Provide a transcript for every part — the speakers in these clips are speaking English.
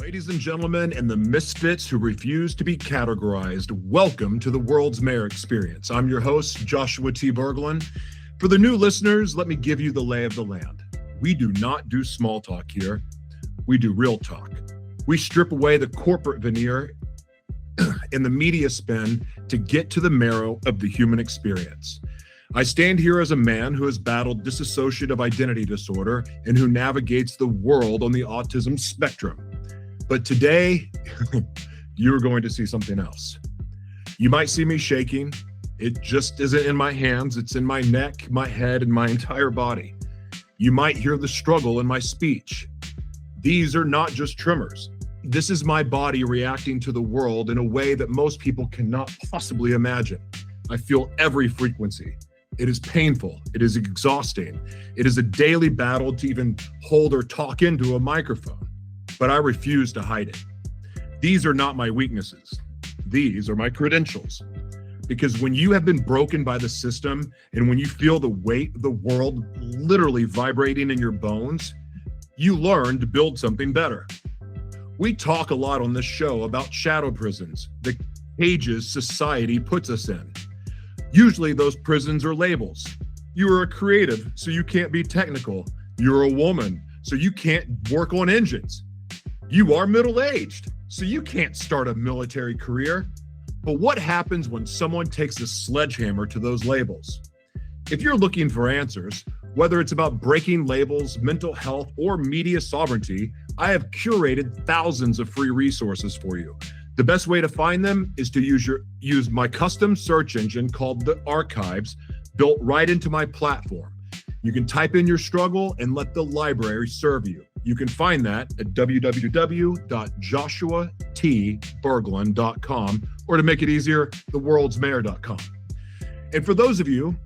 Ladies and gentlemen, and the misfits who refuse to be categorized, welcome to the World's Mayor Experience. I'm your host, Joshua T. Berglund. For the new listeners, let me give you the lay of the land. We do not do small talk here. We do real talk. We strip away the corporate veneer and the media spin to get to the marrow of the human experience. I stand here as a man who has battled dissociative identity disorder and who navigates the world on the autism spectrum. But today, you're going to see something else. You might see me shaking. It just isn't in my hands. It's in my neck, my head, and my entire body. You might hear the struggle in my speech. These are not just tremors. This is my body reacting to the world in a way that most people cannot possibly imagine. I feel every frequency. It is painful. It is exhausting. It is a daily battle to even hold or talk into a microphone. But I refuse to hide it. These are not my weaknesses. These are my credentials. Because when you have been broken by the system and when you feel the weight of the world literally vibrating in your bones, you learn to build something better. We talk a lot on this show about shadow prisons, the cages society puts us in. Usually those prisons are labels. You are a creative, so you can't be technical. You're a woman, so you can't work on engines. You are middle-aged, so you can't start a military career. But what happens when someone takes a sledgehammer to those labels? If you're looking for answers, whether it's about breaking labels, mental health, or media sovereignty, I have curated thousands of free resources for you. The best way to find them is to use my custom search engine called the Archives, built right into my platform. You can type in your struggle and let the library serve you. You can find that at www.joshuatberglund.com, or to make it easier, theworldsmayor.com. And for those of you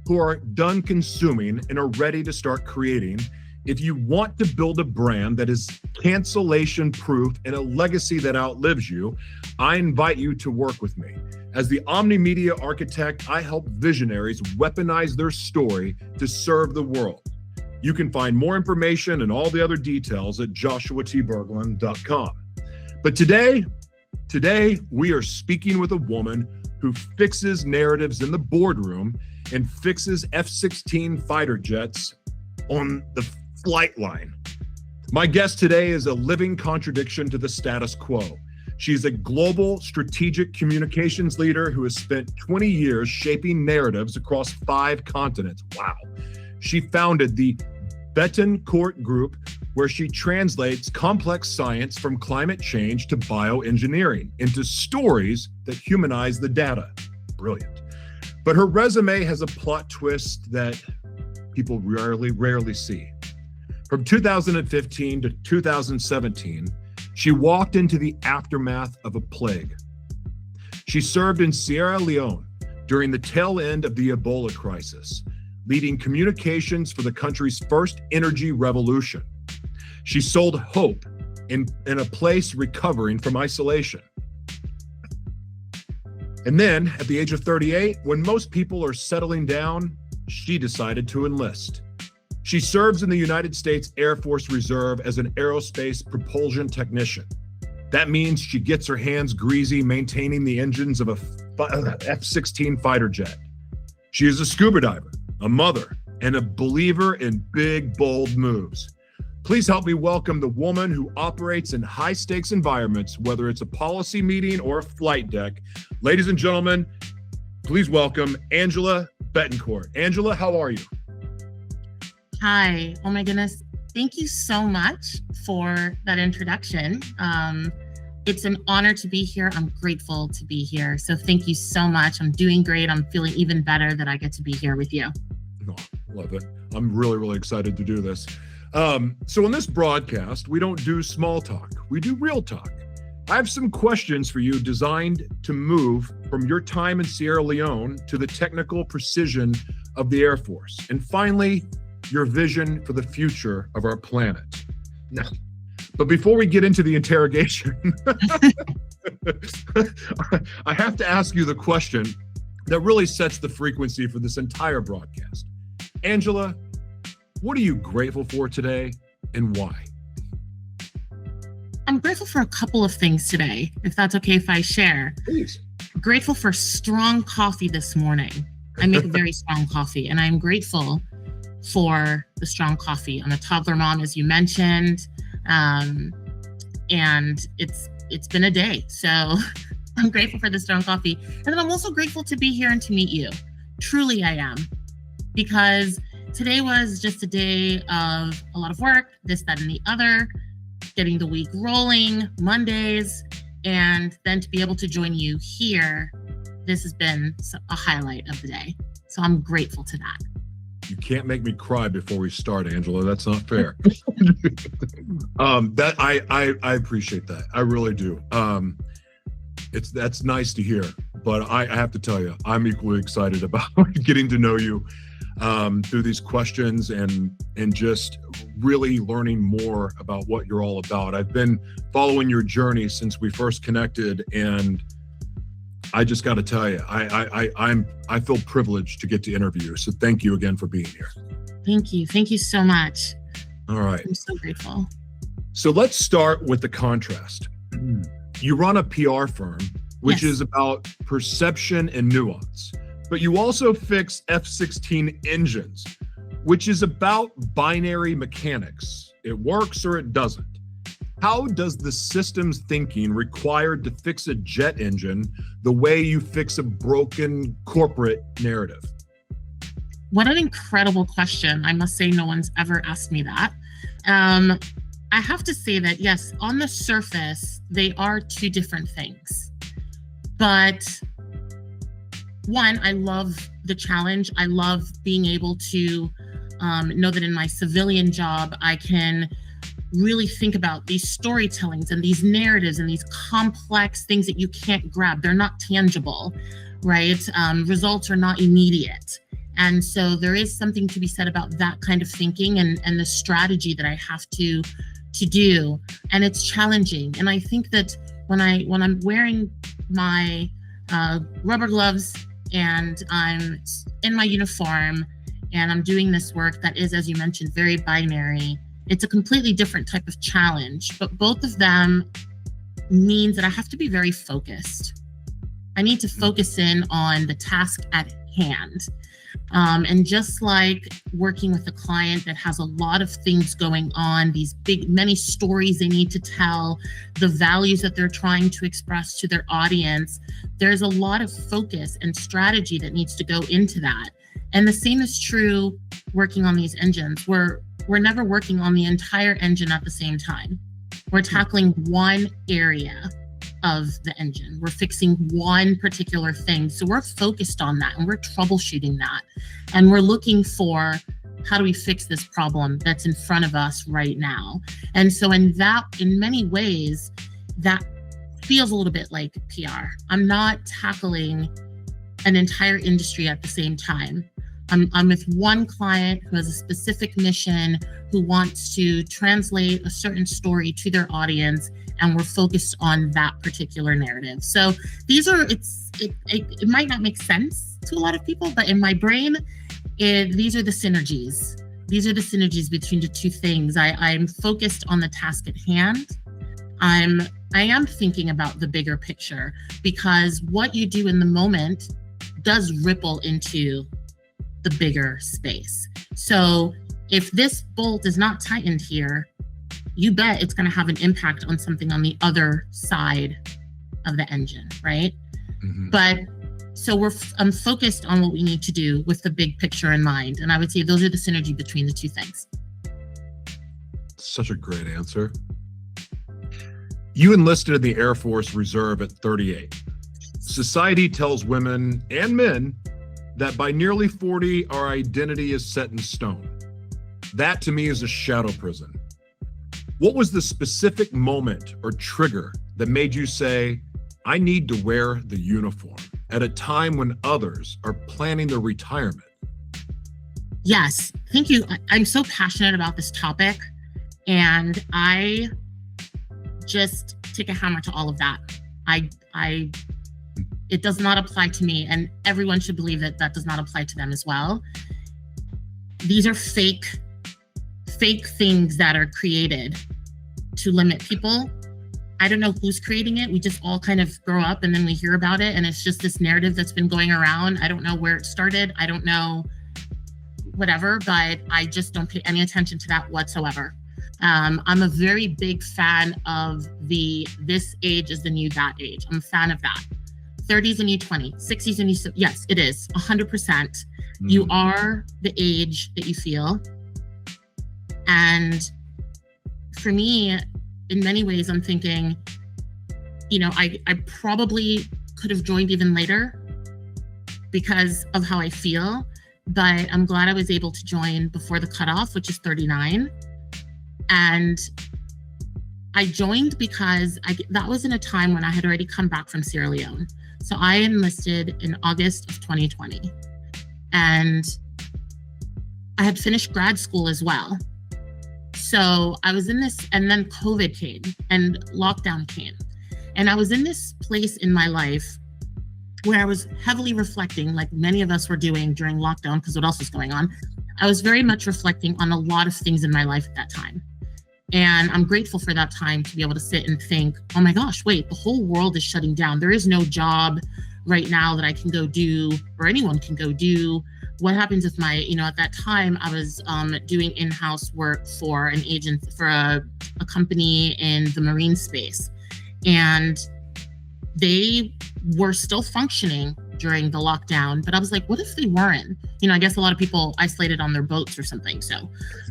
who are done consuming and are ready to start creating, if you want to build a brand that is cancellation proof and a legacy that outlives you, I invite you to work with me. As the omni-media architect, I help visionaries weaponize their story to serve the world. You can find more information and all the other details at joshuatberglund.com. But today we are speaking with a woman who fixes narratives in the boardroom and fixes F-16 fighter jets on the flight line. My guest today is a living contradiction to the status quo. She's a global strategic communications leader who has spent 20 years shaping narratives across 5 continents. Wow. She founded the Betancourt Group, where she translates complex science from climate change to bioengineering into stories that humanize the data. Brilliant. But her resume has a plot twist that people rarely see. From 2015 to 2017, she walked into the aftermath of a plague. She served in Sierra Leone during the tail end of the Ebola crisis, leading communications for the country's first energy revolution. She sold hope in a place recovering from isolation. And then, at the age of 38, when most people are settling down, she decided to enlist. She serves in the United States Air Force Reserve as an aerospace propulsion technician. That means she gets her hands greasy maintaining the engines of a F-16 fighter jet. She is a scuba diver, a mother, and a believer in big, bold moves. Please help me welcome the woman who operates in high-stakes environments, whether it's a policy meeting or a flight deck. Ladies and gentlemen, please welcome Angela Betancourt. Angela, how are you? Hi. Oh my goodness. Thank you so much for that introduction. It's an honor to be here. I'm grateful to be here. So thank you so much. I'm doing great. I'm feeling even better that I get to be here with you. Oh, love it. I'm really excited to do this. So in this broadcast, we don't do small talk. We do real talk. I have some questions for you designed to move from your time in Sierra Leone to the technical precision of the Air Force. And finally, your vision for the future of our planet. Now, but before we get into the interrogation, I have to ask you the question that really sets the frequency for this entire broadcast. Angela, what are you grateful for today and why? I'm grateful for a couple of things today, if that's okay if I share. Please. Grateful for strong coffee this morning. I make very strong coffee, and I'm grateful for the strong coffee. I'm a toddler mom, as you mentioned, and it's been a day. So I'm grateful for the strong coffee. And then I'm also grateful to be here and to meet you. Truly, I am. Because today was just a day of a lot of work, this, that, and the other, getting the week rolling, Mondays, and then to be able to join you here, this has been a highlight of the day. So I'm grateful to that. You can't make me cry before we start, Angela. That's not fair. That I appreciate that. I really do. That's nice to hear. But I have to tell you, I'm equally excited about getting to know you through these questions and just really learning more about what you're all about. I've been following your journey since we first connected, and I just got to tell you, I feel privileged to get to interview you. So thank you again for being here. Thank you so much. All right. I'm so grateful. So let's start with the contrast. You run a PR firm, which Yes. is about perception and nuance, but you also fix F-16 engines, which is about binary mechanics. It works or it doesn't. How does the systems thinking required to fix a jet engine the way you fix a broken corporate narrative? What an incredible question. I must say no one's ever asked me that. I have to say that, yes, on the surface, they are two different things. But one, I love the challenge. I love being able to know that in my civilian job, I can really think about these storytellings and these narratives and these complex things that you can't grab. They're not tangible, right? Results are not immediate. And so there is something to be said about that kind of thinking and the strategy that I have to do. And it's challenging. And I think that when I'm wearing my rubber gloves and I'm in my uniform and I'm doing this work that is, as you mentioned, very binary, it's a completely different type of challenge, but both of them means that I have to be very focused. I need to focus in on the task at hand. And just like working with a client that has a lot of things going on, these many stories they need to tell, the values that they're trying to express to their audience, there's a lot of focus and strategy that needs to go into that. And the same is true working on these engines. We're never working on the entire engine at the same time. We're tackling one area of the engine. We're fixing one particular thing. So we're focused on that and we're troubleshooting that. And we're looking for, how do we fix this problem that's in front of us right now? And so in many ways, that feels a little bit like PR. I'm not tackling an entire industry at the same time. I'm with one client who has a specific mission, who wants to translate a certain story to their audience, and we're focused on that particular narrative. So it might not make sense to a lot of people, but in my brain, these are the synergies. These are the synergies between the two things. I'm focused on the task at hand. I am thinking about the bigger picture, because what you do in the moment does ripple into the bigger space. So if this bolt is not tightened here, you bet it's going to have an impact on something on the other side of the engine, right? Mm-hmm. But so I'm focused on what we need to do with the big picture in mind. And I would say those are the synergy between the two things. Such a great answer. You enlisted in the Air Force Reserve at 38. Society tells women and men that by nearly 40, our identity is set in stone. That to me is a shadow prison. What was the specific moment or trigger that made you say, I need to wear the uniform at a time when others are planning their retirement? Yes, thank you. I'm so passionate about this topic, and I just take a hammer to all of that. It does not apply to me, and everyone should believe that does not apply to them as well. These are fake things that are created to limit people I don't know who's creating it. We just all kind of grow up and then we hear about it. And it's just this narrative that's been going around. I don't know where it started. I don't know whatever, but I just don't pay any attention to that whatsoever. I'm a very big fan of this age is the new that age. I'm a fan of that. 30s the new 20, 60s the new, yes, it is 100%. You are the age that you feel. And for me, in many ways, I'm thinking, I probably could have joined even later because of how I feel, but I'm glad I was able to join before the cutoff, which is 39. And I joined because that was in a time when I had already come back from Sierra Leone. So I enlisted in August of 2020. And I had finished grad school as well. So I was in this, and then COVID came and lockdown came. And I was in this place in my life where I was heavily reflecting, like many of us were doing during lockdown, because what else was going on? I was very much reflecting on a lot of things in my life at that time. And I'm grateful for that time to be able to sit and think, oh my gosh, wait, the whole world is shutting down. There is no job right now that I can go do, or anyone can go do. What happens if at that time I was doing in-house work for an agent, for a company in the marine space. And they were still functioning during the lockdown, but I was like, what if they weren't? I guess a lot of people isolated on their boats or something. So,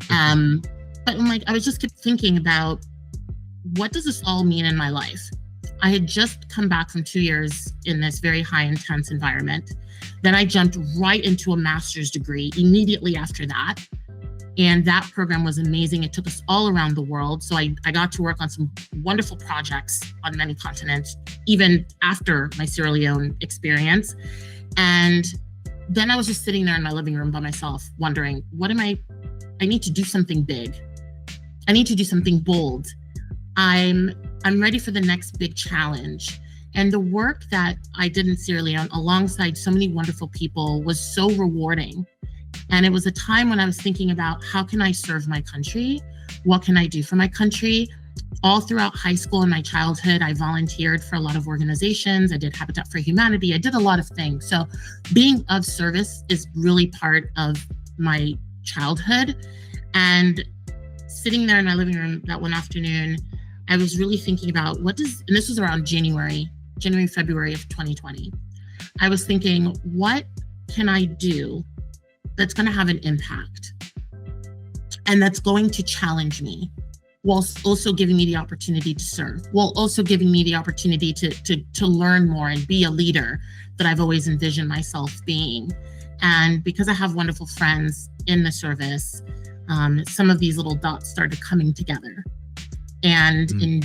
but I'm like, I was just kept thinking about, what does this all mean in my life? I had just come back from 2 years in this very high intense environment. Then I jumped right into a master's degree immediately after that. And that program was amazing. It took us all around the world. So I got to work on some wonderful projects on many continents, even after my Sierra Leone experience. And then I was just sitting there in my living room by myself, wondering, I need to do something big. I need to do something bold. I'm ready for the next big challenge. And the work that I did in Sierra Leone alongside so many wonderful people was so rewarding. And it was a time when I was thinking about, how can I serve my country? What can I do for my country? All throughout high school and my childhood, I volunteered for a lot of organizations. I did Habitat for Humanity. I did a lot of things. So being of service is really part of my childhood. And sitting there in my living room that one afternoon, I was really thinking about and this was around January, February of 2020. I was thinking, what can I do that's going to have an impact and that's going to challenge me, while also giving me the opportunity to serve, while also giving me the opportunity to learn more and be a leader that I've always envisioned myself being. And because I have wonderful friends in the service, some of these little dots started coming together. And in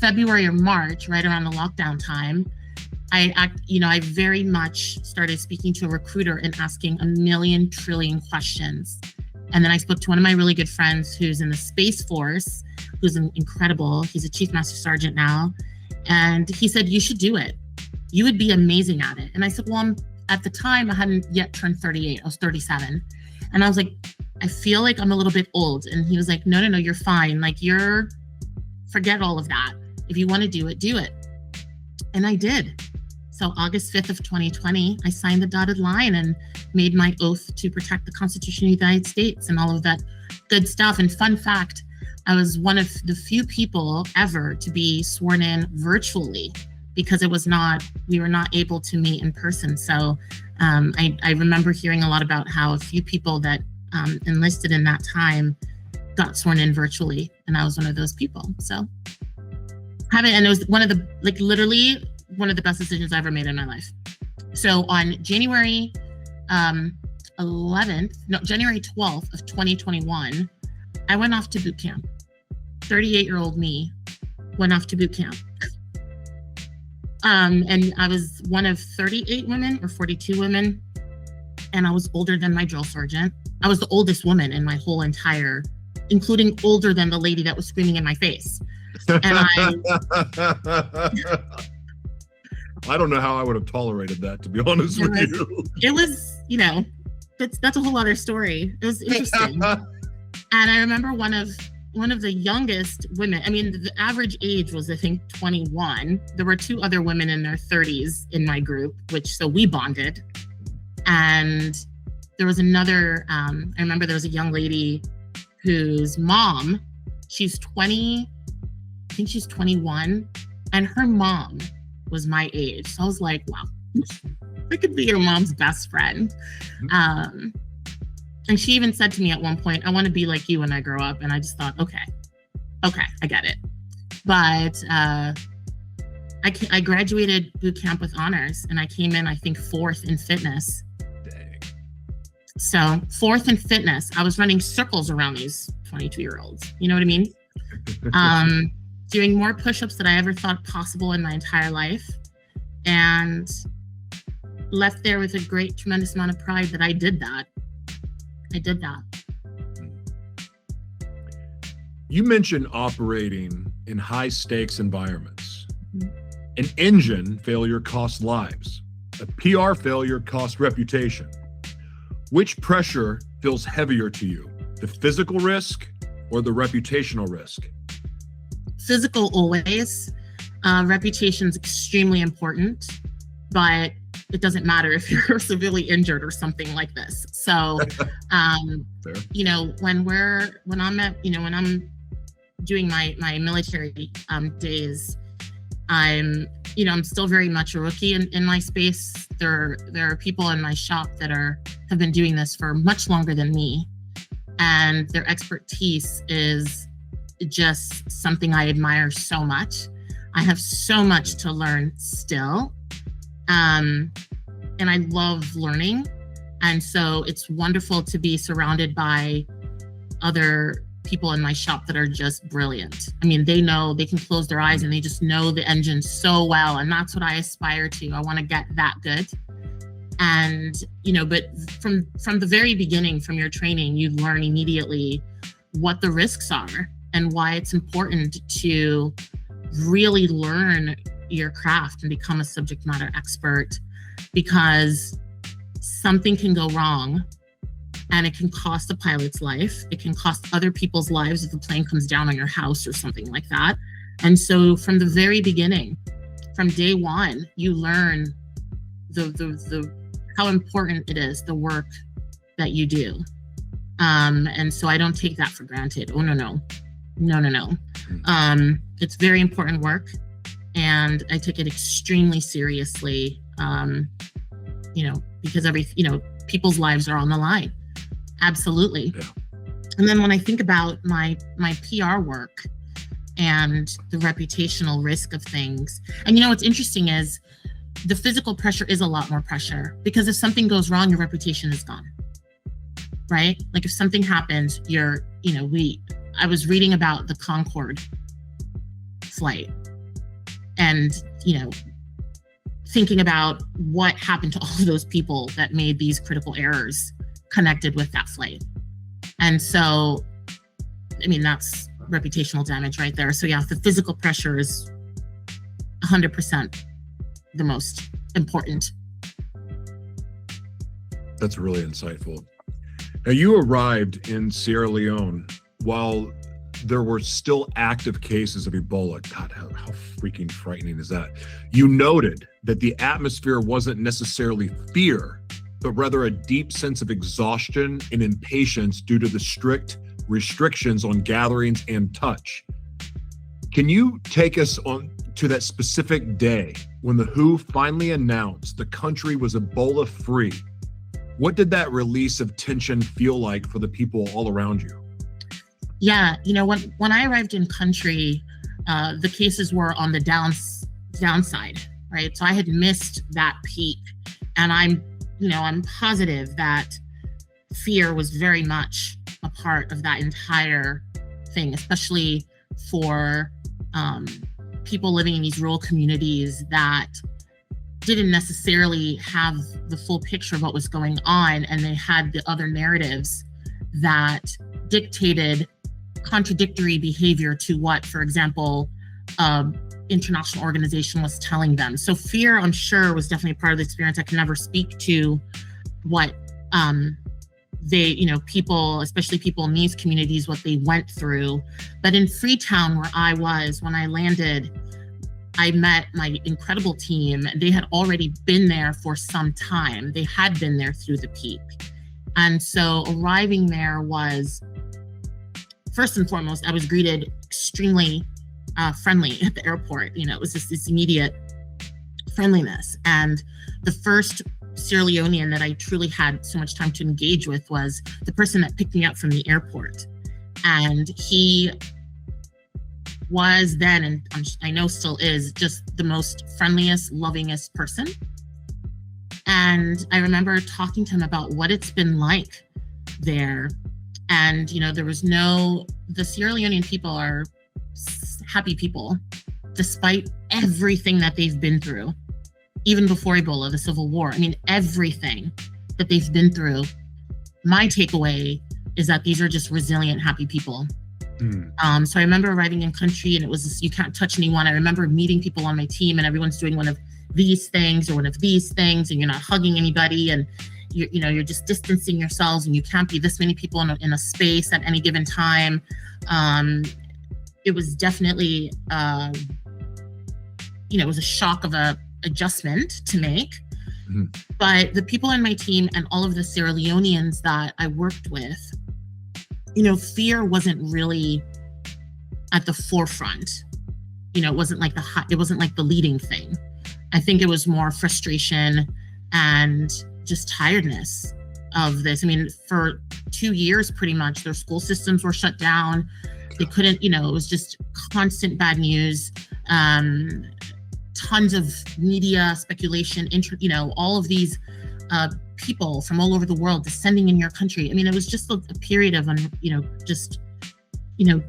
February or March, right around the lockdown time, I very much started speaking to a recruiter and asking a million trillion questions. And then I spoke to one of my really good friends who's in the Space Force, who's incredible. He's a Chief Master Sergeant now. And he said, you should do it. You would be amazing at it. And I said, well, at the time I hadn't yet turned 38. I was 37. And I was like, I feel like I'm a little bit old. And he was like, no, you're fine. Like, forget all of that. If you want to do it, do it. And I did. So August 5th of 2020, I signed the dotted line and made my oath to protect the Constitution of the United States and all of that good stuff. And fun fact, I was one of the few people ever to be sworn in virtually, because we were not able to meet in person. So I remember hearing a lot about how a few people that enlisted in that time got sworn in virtually, and I was one of those people. So and it was one of the, literally one of the best decisions I ever made in my life. So on January 12th of 2021, I went off to boot camp. 38-year-old me went off to boot camp. And I was one of 38 women or 42 women, and I was older than my drill sergeant. I was the oldest woman in my whole entire, including older than the lady that was screaming in my face. And I don't know how I would have tolerated that, to be honest with you. It was, that's a whole other story. It was interesting. And I remember one of one of the youngest women. I mean, the average age was, I think, 21. There were two other women in their 30s in my group, so we bonded. And there was another, I remember there was a young lady whose mom, she's 20, I think she's 21, and her mom was my age. So I was like, wow, I could be your mom's best friend. And she even said to me at one point, I want to be like you when I grow up. And I just thought, okay, I get it. But I graduated boot camp with honors, and I came in, I think, 4th in fitness. Dang. So 4th in fitness, I was running circles around these 22-year-olds. You know what I mean? Doing more push-ups than I ever thought possible in my entire life. And left there with a tremendous amount of pride that I did that. You mentioned operating in high stakes environments. An engine failure costs lives. A PR failure costs reputation. Which pressure feels heavier to you, the physical risk or the reputational risk? Physical always. Reputation is extremely important, but it doesn't matter if you're severely injured or something like this. So, you know, when I'm doing my military days, I'm still very much a rookie in my space. There are people in my shop that have been doing this for much longer than me, and their expertise is just something I admire so much. I have so much to learn still. And I love learning. And so it's wonderful to be surrounded by other people in my shop that are just brilliant. I mean, they can close their eyes and they just know the engine so well. And that's what I aspire to. I want to get that good. And, but from the very beginning, from your training, you learn immediately what the risks are and why it's important to really learn your craft and become a subject matter expert, because something can go wrong and it can cost the pilot's life. It can cost other people's lives if the plane comes down on your house or something like that. And so from the very beginning, from day one, you learn the how important it is, the work that you do. And so I don't take that for granted. Oh, no. It's very important work, and I take it extremely seriously, because people's lives are on the line. Absolutely. Yeah. And then when I think about my PR work and the reputational risk of things, and what's interesting is the physical pressure is a lot more pressure, because if something goes wrong, your reputation is gone, right? Like if something happens, I was reading about the Concorde flight and, thinking about what happened to all of those people that made these critical errors connected with that flight. And so, that's reputational damage right there. So yeah, the physical pressure is 100% the most important. That's really insightful. Now, you arrived in Sierra Leone while there were still active cases of Ebola. God, how freaking frightening is that? You noted that the atmosphere wasn't necessarily fear, but rather a deep sense of exhaustion and impatience due to the strict restrictions on gatherings and touch. Can you take us on to that specific day when the WHO finally announced the country was Ebola free? What did that release of tension feel like for the people all around you? Yeah, when I arrived in country, the cases were on the downside, right? So I had missed that peak, and I'm positive that fear was very much a part of that entire thing, especially for people living in these rural communities that didn't necessarily have the full picture of what was going on, and they had the other narratives that dictated contradictory behavior to what, for example, international organization was telling them. So fear, I'm sure, was definitely a part of the experience. I can never speak to what they, people, especially people in these communities, what they went through. But in Freetown, where I was, when I landed, I met my incredible team. They had already been there for some time. They had been there through the peak. And so arriving there was, first and foremost, I was greeted extremely friendly at the airport. It was just this immediate friendliness. And the first Sierra Leonean that I truly had so much time to engage with was the person that picked me up from the airport. And he was then, and I know still is, just the most friendliest, lovingest person. And I remember talking to him about what it's been like there. And, there was the Sierra Leonean people are happy people, despite everything that they've been through, even before Ebola, the Civil War. Everything that they've been through. My takeaway is that these are just resilient, happy people. So I remember arriving in country, and it was this, you can't touch anyone. I remember meeting people on my team, and everyone's doing one of these things or one of these things, and you're not hugging anybody, and you're just distancing yourselves, and you can't be this many people in a space at any given time. It was definitely, it was a shock of a adjustment to make. But the people on my team and all of the Sierra Leoneans that I worked with, fear wasn't really at the forefront. It wasn't like the leading thing. I think it was more frustration and just tiredness of this. For 2 years, pretty much, their school systems were shut down. They couldn't, it was just constant bad news, tons of media speculation, all of these people from all over the world descending in your country. It was just a period of,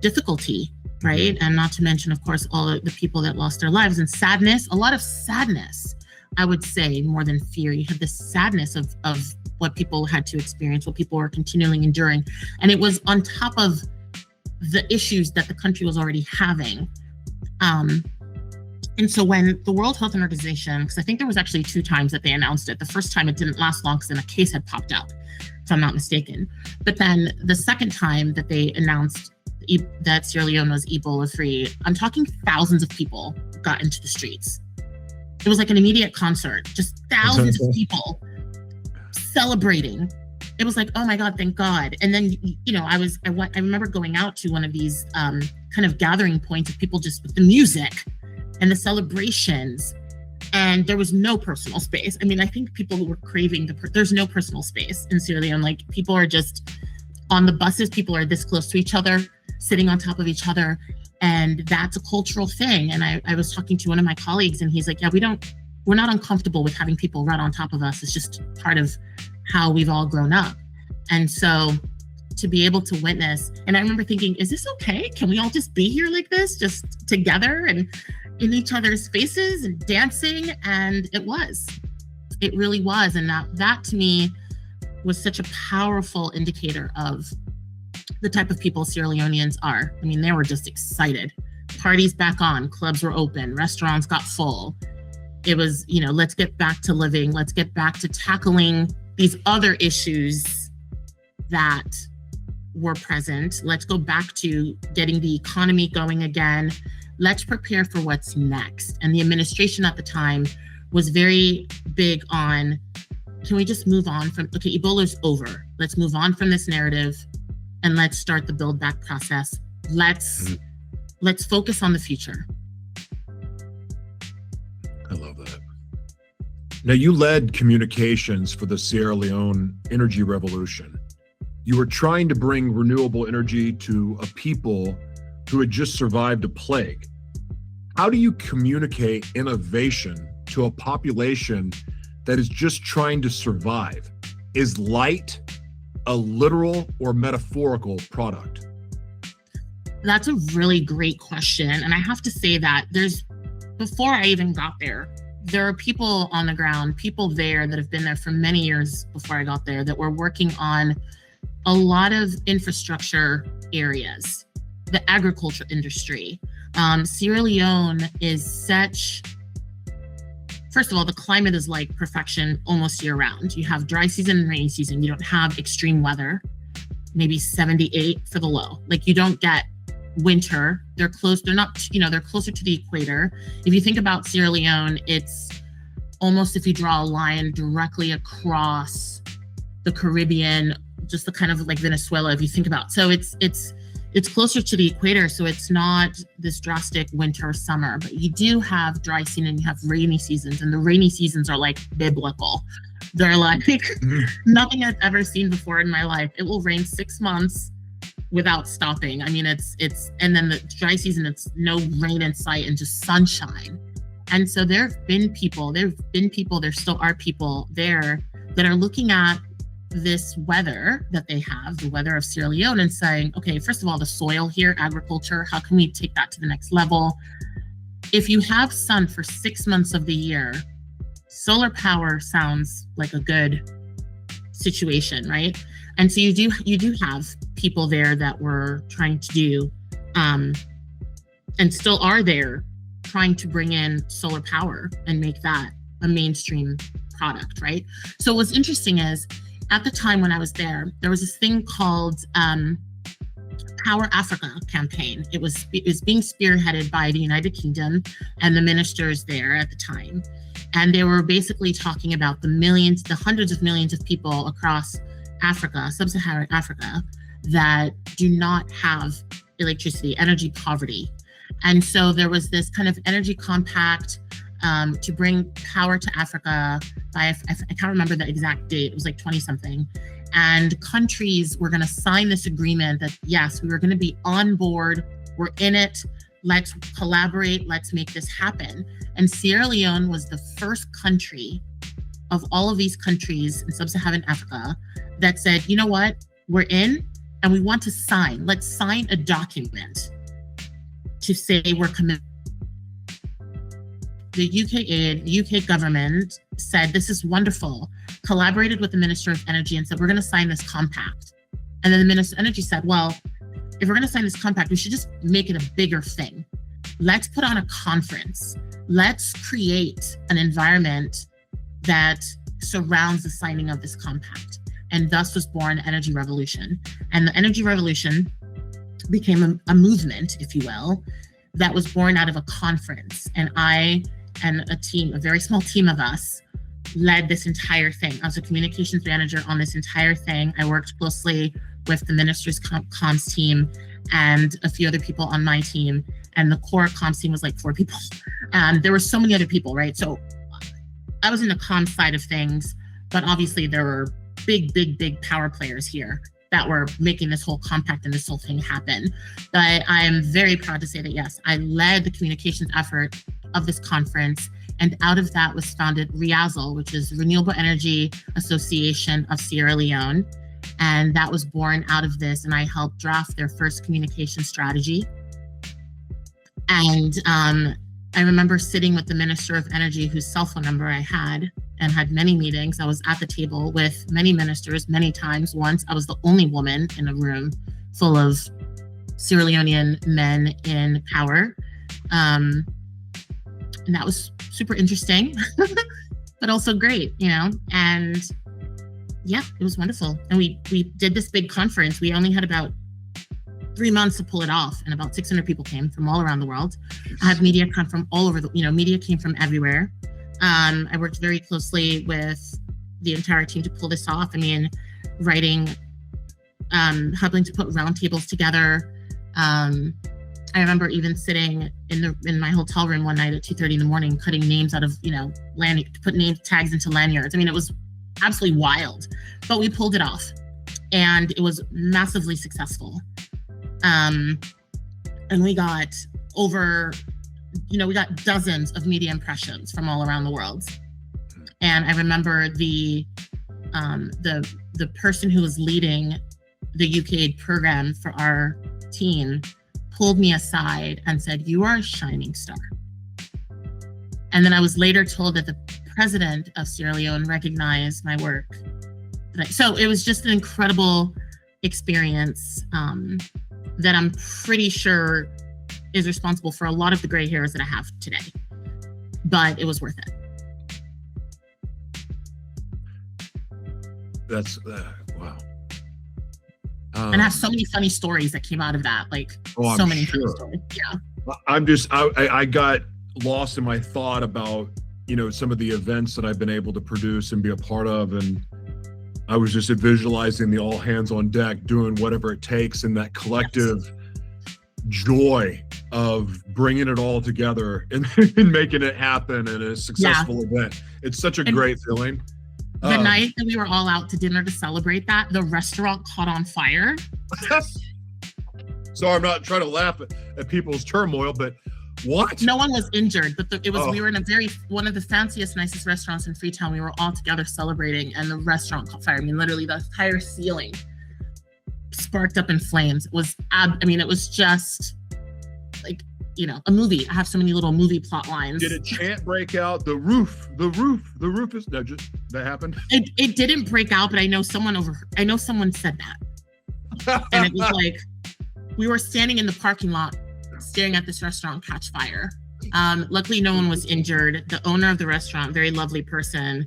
difficulty, right? And not to mention, of course, all of the people that lost their lives, and sadness, a lot of sadness, I would say, more than fear. You had this sadness of what people had to experience, what people were continually enduring. And it was on top of the issues that the country was already having. And so when the World Health Organization, because I think there was actually 2 times that they announced it. The first time it didn't last long because then a case had popped up, if I'm not mistaken. But then the second time that they announced that Sierra Leone was Ebola free, I'm talking thousands of people got into the streets. It was like an immediate concert, just thousands of people celebrating. It was like, oh my God, thank God. And then, I remember going out to one of these kind of gathering points of people just with the music and the celebrations, and there was no personal space. I think people were craving there's no personal space in Sierra Leone. Like, people are just on the buses, people are this close to each other, sitting on top of each other. And that's a cultural thing. And I was talking to one of my colleagues, and he's like, yeah, we're not uncomfortable with having people right on top of us. It's just part of how we've all grown up. And so to be able to witness, and I remember thinking, is this okay? Can we all just be here like this, just together and in each other's faces and dancing? And it really was. And that to me was such a powerful indicator of the type of people Sierra Leoneans are. They were just excited. Parties back on, clubs were open, restaurants got full. It was, let's get back to living. Let's get back to tackling these other issues that were present. Let's go back to getting the economy going again. Let's prepare for what's next. And the administration at the time was very big on, can we just move on from, okay, Ebola's over. Let's move on from this narrative and let's start the build back process. Let's focus on the future. I love that. Now, you led communications for the Sierra Leone energy revolution. You were trying to bring renewable energy to a people who had just survived a plague. How do you communicate innovation to a population that is just trying to survive? Is light a literal or metaphorical product? That's a really great question. And I have to say that before I even got there are people on the ground, people there that have been there for many years before I got there, that were working on a lot of infrastructure areas, the agriculture industry. Sierra Leone is such first of all, the climate is like perfection almost year round. You have dry season and rainy season. You don't have extreme weather, maybe 78 for the low. Like you don't get winter. They're close. They're not, they're closer to the equator. If you think about Sierra Leone, it's almost if you draw a line directly across the Caribbean, just the kind of like Venezuela, if you think about. So it's closer to the equator, so it's not this drastic winter, summer, but you do have dry season and you have rainy seasons, and the rainy seasons are like biblical. They're like nothing I've ever seen before in my life. It will rain 6 months without stopping. I mean, it's, and then the dry season, it's no rain in sight and just sunshine. And so there still are people there that are looking at this weather that they have, the weather of Sierra Leone, and saying, okay, first of all, the soil here, agriculture, how can we take that to the next level? If you have sun for 6 months of the year, solar power sounds like a good situation, right? And so you do have people there that were trying to do, and still are there, trying to bring in solar power and make that a mainstream product, right? So what's interesting is, at the time when I was there was this thing called Power Africa campaign. It was being spearheaded by the United Kingdom and the ministers there at the time. And they were basically talking about the hundreds of millions of people across Africa, sub-Saharan Africa, that do not have electricity, energy poverty. And so there was this kind of energy compact to bring power to Africa by, I can't remember the exact date, it was like 20 something. And countries were going to sign this agreement that, yes, we were going to be on board, we're in it, let's collaborate, let's make this happen. And Sierra Leone was the first country of all of these countries in sub-Saharan Africa that said, you know what, we're in and we want to sign. Let's sign a document to say we're committed. The UK government said, this is wonderful, collaborated with the Minister of Energy and said, we're going to sign this compact. And then the Minister of Energy said, well, if we're going to sign this compact, we should just make it a bigger thing. Let's put on a conference. Let's create an environment that surrounds the signing of this compact. And thus was born the Energy Revolution. And the Energy Revolution became a movement, if you will, that was born out of a conference. And I and a very small team of us led this entire thing. I was a communications manager on this entire thing. I worked closely with the minister's comms team and a few other people on my team. And the core comms team was like 4 people. There were so many other people, right? So I was in the comms side of things, but obviously there were big power players here that were making this whole compact and this whole thing happen. But I'm very proud to say that, yes, I led the communications effort of this conference. And out of that was founded REASL, which is Renewable Energy Association of Sierra Leone. And that was born out of this. And I helped draft their first communication strategy. And I remember sitting with the Minister of Energy, whose cell phone number I had, and had many meetings. I was at the table with many ministers many times. Once I was the only woman in a room full of Sierra Leonean men in power. And that was super interesting, but also great, and yeah, it was wonderful. And we did this big conference. We only had about 3 months to pull it off, and about 600 people came from all around the world. I had media come from all over media came from everywhere. I worked very closely with the entire team to pull this off. I mean, writing, helping to put roundtables together. I remember even sitting in my hotel room one night at 2:30 in the morning, cutting names out of, put name tags into lanyards. I mean, it was absolutely wild, but we pulled it off and it was massively successful. And we got we got dozens of media impressions from all around the world. And I remember the person who was leading the UK program for our team pulled me aside and said, "You are a shining star." And then I was later told that the president of Sierra Leone recognized my work. So it was just an incredible experience that I'm pretty sure is responsible for a lot of the gray hairs that I have today. But it was worth it. That's wow. And I have so many funny stories that came out of that. Like Oh, so I'm many sure. funny stories. Yeah. I got lost in my thought about, some of the events that I've been able to produce and be a part of. And I was just visualizing the all hands on deck doing whatever it takes, and that collective joy of bringing it all together and, and making it happen in a successful event. It's such a great feeling. The night that we were all out to dinner to celebrate that, the restaurant caught on fire. So I'm not trying to laugh at people's turmoil, but what? No one was injured, but we were in one of the fanciest, nicest restaurants in Freetown. We were all together celebrating, and the restaurant caught fire. I mean, literally the entire ceiling sparked up in flames. It was it was just like, a movie. I have so many little movie plot lines. Did a chant break out? The roof is that happened? It didn't break out, but I know someone said that. And it was like, we were standing in the parking lot staring at this restaurant catch fire. Luckily, no one was injured. The owner of the restaurant, very lovely person,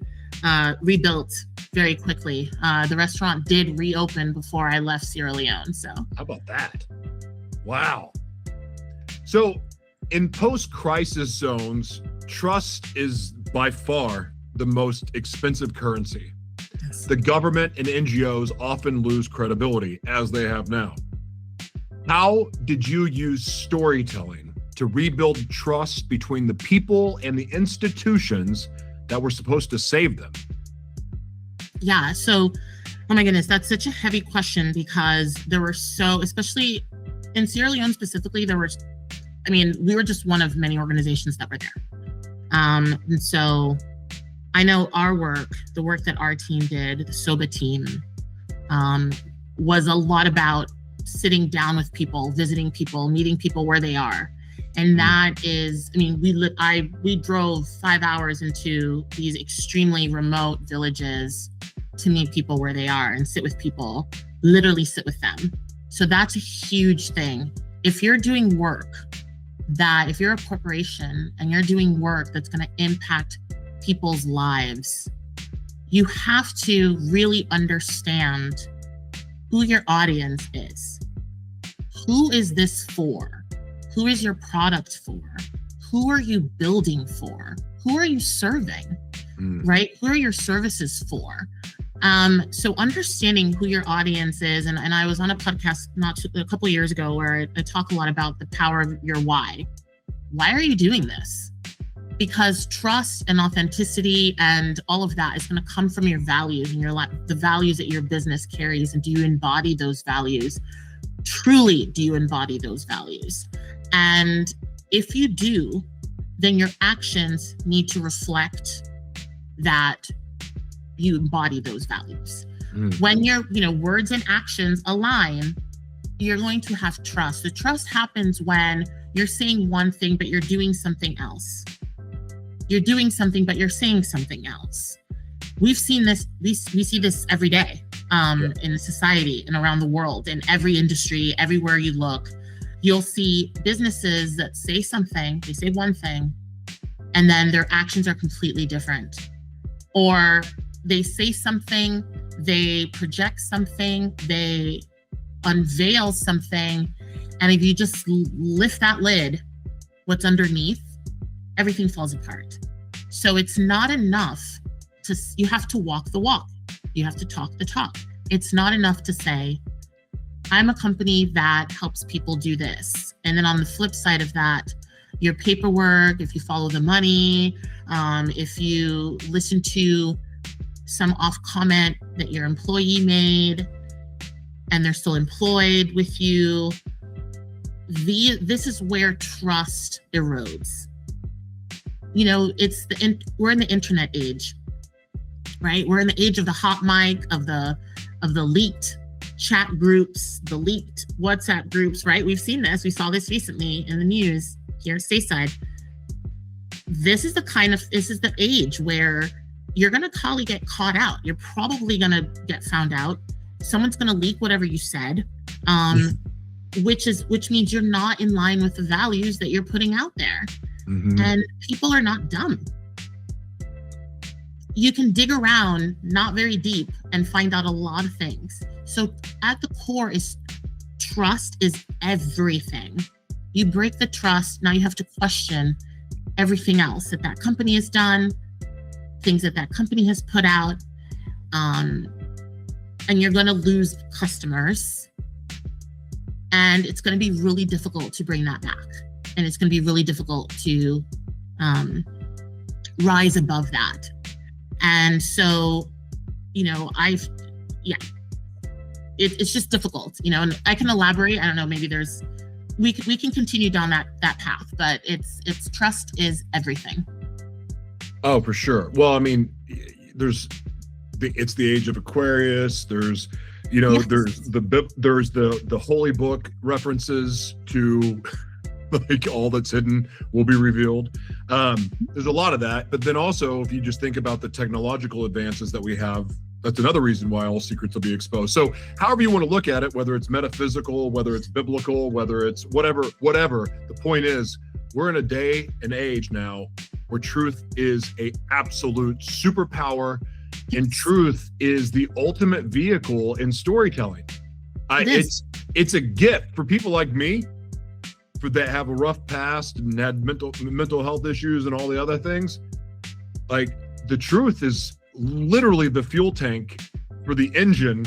rebuilt very quickly. The restaurant did reopen before I left Sierra Leone. So how about that? Wow. So in post-crisis zones, trust is by far the most expensive currency. yes. The government and NGOs often lose credibility, as they have now. How did you use storytelling to rebuild trust between the people and the institutions that were supposed to save them? Yeah. So, oh my goodness, that's such a heavy question, because there were especially in Sierra Leone specifically, we were just one of many organizations that were there. And so I know the work that our team did, the SOBA team, was a lot about sitting down with people, visiting people, meeting people where they are. And that is, we drove 5 hours into these extremely remote villages to meet people where they are and sit with people, literally sit with them. So that's a huge thing. If you're doing work if you're a corporation and you're doing work that's going to impact people's lives, you have to really understand who your audience is. Who is this for? Who is your product for? Who are you building for? Who are you serving? Right? Who are your services for? So understanding who your audience is, and I was on a podcast a couple of years ago where I talk a lot about the power of your why. Why are you doing this? Because trust and authenticity and all of that is going to come from your values and the values that your business carries. And do you embody those values? Truly, do you embody those values? And if you do, then your actions need to reflect that you embody those values. When your words and actions align, you're going to have trust. The trust happens when you're saying one thing, but you're doing something else. You're doing something, but you're saying something else. We've seen this, we see this every day in society and around the world, in every industry, everywhere you look. You'll see businesses that say something, they say one thing, and then their actions are completely different. Or they say something, they project something, they unveil something, and if you just lift that lid, what's underneath, everything falls apart. So it's not enough you have to walk the walk. You have to talk the talk. It's not enough to say, I'm a company that helps people do this. And then on the flip side of that, your paperwork, if you follow the money, if you listen to some off comment that your employee made and they're still employed with you, this is where trust erodes. We're in the internet age, right? We're in the age of the hot mic, of the leaked chat groups, the leaked WhatsApp groups, right? We've seen this. We saw this recently in the news here at Stateside. This is the age where you're going to probably get caught out. You're probably going to get found out. Someone's going to leak whatever you said, which means you're not in line with the values that you're putting out there. And people are not dumb. you can dig around not very deep and find out a lot of things. So at the core is trust is everything. You break the trust, now you have to question everything else that company has done, things that company has put out, and you're going to lose customers, and it's going to be really difficult to bring that back, and it's going to be really difficult to rise above that. And so, it's just difficult, and I can elaborate. I don't know, maybe we can continue down that path, but it's trust is everything. Oh, for sure. Well, I mean, it's the age of Aquarius. There's, Yes. there's the holy book references to like all that's hidden will be revealed. There's a lot of that, but then also if you just think about the technological advances that we have, that's another reason why all secrets will be exposed. So however you want to look at it, whether it's metaphysical, whether it's biblical, whether it's whatever, the point is we're in a day and age now where truth is a absolute superpower, and truth is the ultimate vehicle in storytelling. It's a gift for people like me, for that have a rough past and had mental health issues and all the other things. Like, the truth is literally the fuel tank for the engine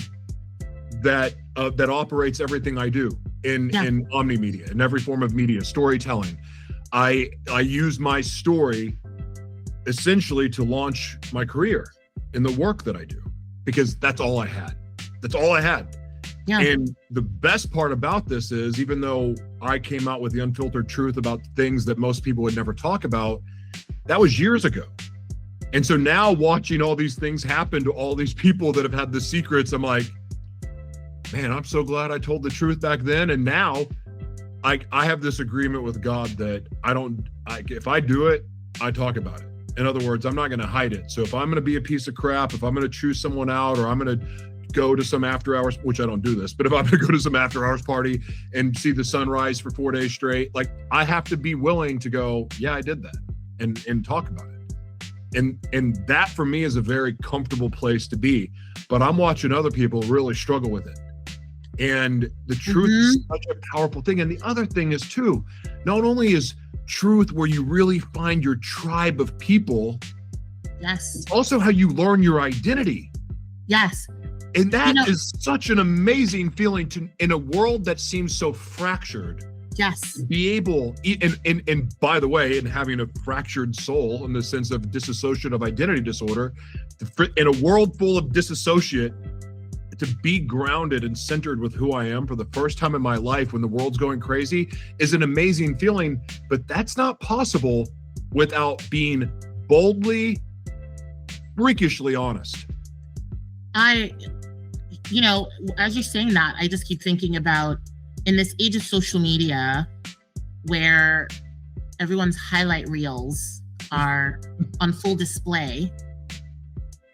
that operates everything I do in omnimedia, in every form of media, storytelling. I use my story essentially to launch my career in the work that I do, because that's all I had. Yeah. And the best part about this is, even though I came out with the unfiltered truth about things that most people would never talk about, that was years ago. And so now watching all these things happen to all these people that have had the secrets, I'm like, man, I'm so glad I told the truth back then. And now I have this agreement with God that if I do it, I talk about it. In other words, I'm not going to hide it. So if I'm going to be a piece of crap, if I'm going to choose someone out, or I'm going to go to some after hours, which I don't do this, but if I'm going to go to some after hours party and see the sunrise for 4 days straight, like, I have to be willing to go, yeah, I did that, and talk about it. And that for me is a very comfortable place to be, but I'm watching other people really struggle with it. And the truth is such a powerful thing. And the other thing is too, not only is truth where you really find your tribe of people, yes, it's also how you learn your identity. Yes. And that is such an amazing feeling in a world that seems so fractured. Yes. Be able, and by the way, in having a fractured soul in the sense of dissociative identity disorder, in a world full of dissociate, to be grounded and centered with who I am for the first time in my life when the world's going crazy is an amazing feeling. But that's not possible without being boldly, freakishly honest. As you're saying that, I just keep thinking about, in this age of social media where everyone's highlight reels are on full display,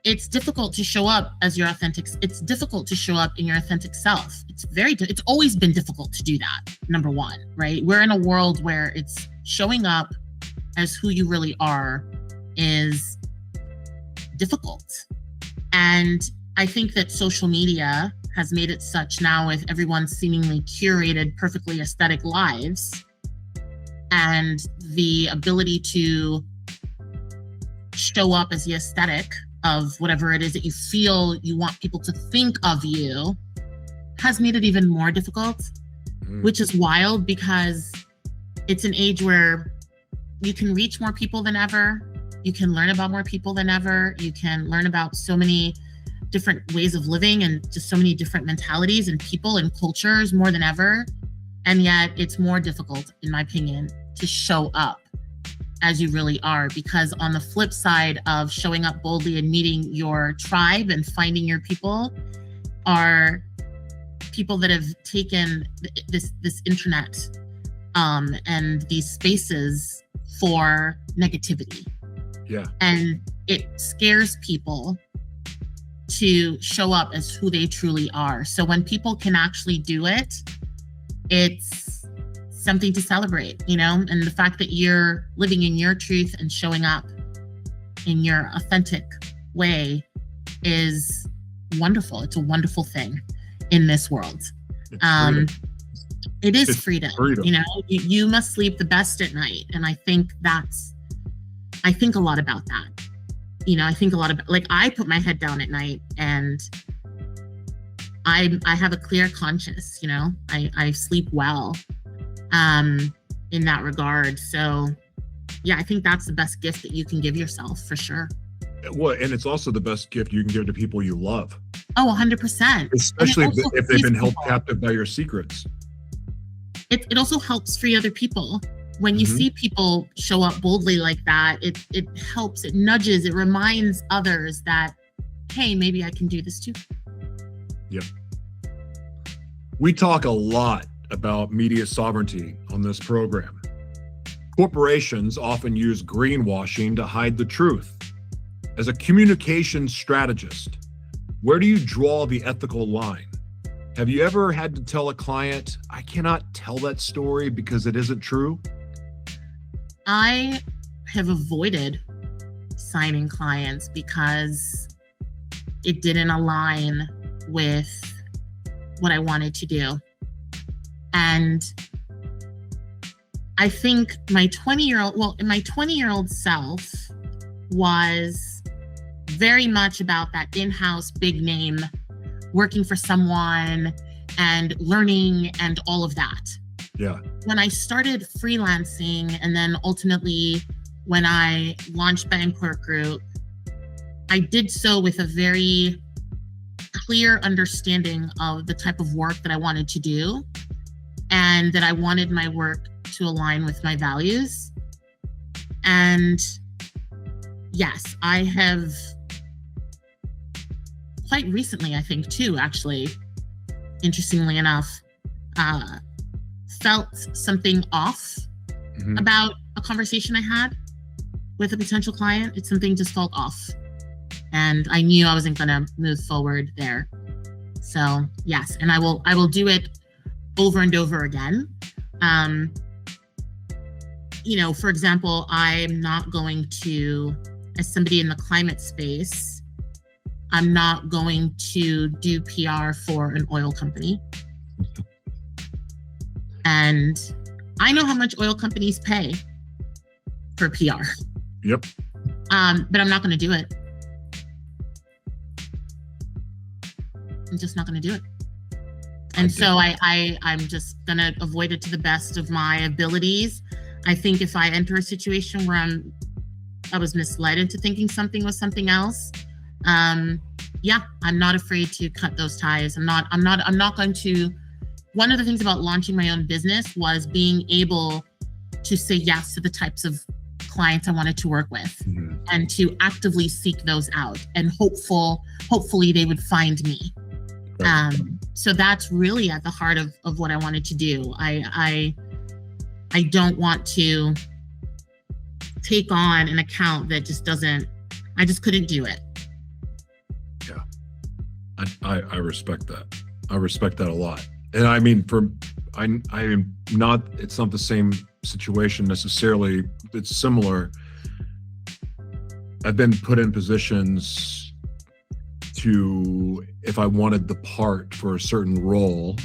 it's difficult to show up as your authentic. It's difficult to show up in your authentic self. It's always been difficult to do that. Number one, right? We're in a world where it's showing up as who you really are is difficult. And I think that social media has made it such now, with everyone's seemingly curated, perfectly aesthetic lives, and the ability to show up as the aesthetic of whatever it is that you feel you want people to think of you, has made it even more difficult, which is wild, because it's an age where you can reach more people than ever. You can learn about more people than ever. You can learn about so many different ways of living and just so many different mentalities and people and cultures more than ever. And yet it's more difficult, in my opinion, to show up as you really are, because on the flip side of showing up boldly and meeting your tribe and finding your people are people that have taken this internet and these spaces for negativity. Yeah. And it scares people to show up as who they truly are. So when people can actually do it, it's something to celebrate, and the fact that you're living in your truth and showing up in your authentic way is wonderful. It's a wonderful thing in this world. It is freedom. You know, you must sleep the best at night. And I think a lot about that. You know, I think a lot about, like, I put my head down at night and I have a clear conscience, you know, I sleep well in that regard. So yeah, I think that's the best gift that you can give yourself, for sure. Well, and it's also the best gift you can give to people you love. Oh, 100%. Especially if they've been held captive by your secrets. It also helps free other people. When you see people show up boldly like that, it helps, it nudges, it reminds others that, hey, maybe I can do this too. Yep. We talk a lot about media sovereignty on this program. Corporations often use greenwashing to hide the truth. As a communication strategist, where do you draw the ethical line? Have you ever had to tell a client, I cannot tell that story because it isn't true? I have avoided signing clients because it didn't align with what I wanted to do. And I think my 20-year-old self was very much about that in-house big name, working for someone and learning and all of that. Yeah. When I started freelancing and then ultimately when I launched Betancourt Group, I did so with a very clear understanding of the type of work that I wanted to do and that I wanted my work to align with my values. And yes, I have quite recently, I think too, actually, interestingly enough, felt something off about a conversation I had with a potential client. It's something just felt off. And I knew I wasn't gonna move forward there. So yes, and I will do it over and over again. You know, for example, I'm not going to, as somebody in the climate space, I'm not going to do PR for an oil company. And I know how much oil companies pay for PR. Yep. But I'm not going to do it. I'm just not going to do it. And so I'm just going to avoid it to the best of my abilities. I think if I enter a situation where I was misled into thinking something was something else, yeah, I'm not afraid to cut those ties. I'm not going to. One of the things about launching my own business was being able to say yes to the types of clients I wanted to work with and to actively seek those out, and hopefully they would find me. So that's really at the heart of what I wanted to do. I don't want to take on an account that I just couldn't do it. Yeah. I respect that. I respect that a lot. And I mean, it's not the same situation necessarily. It's similar. I've been put in positions to, if I wanted the part for a certain role,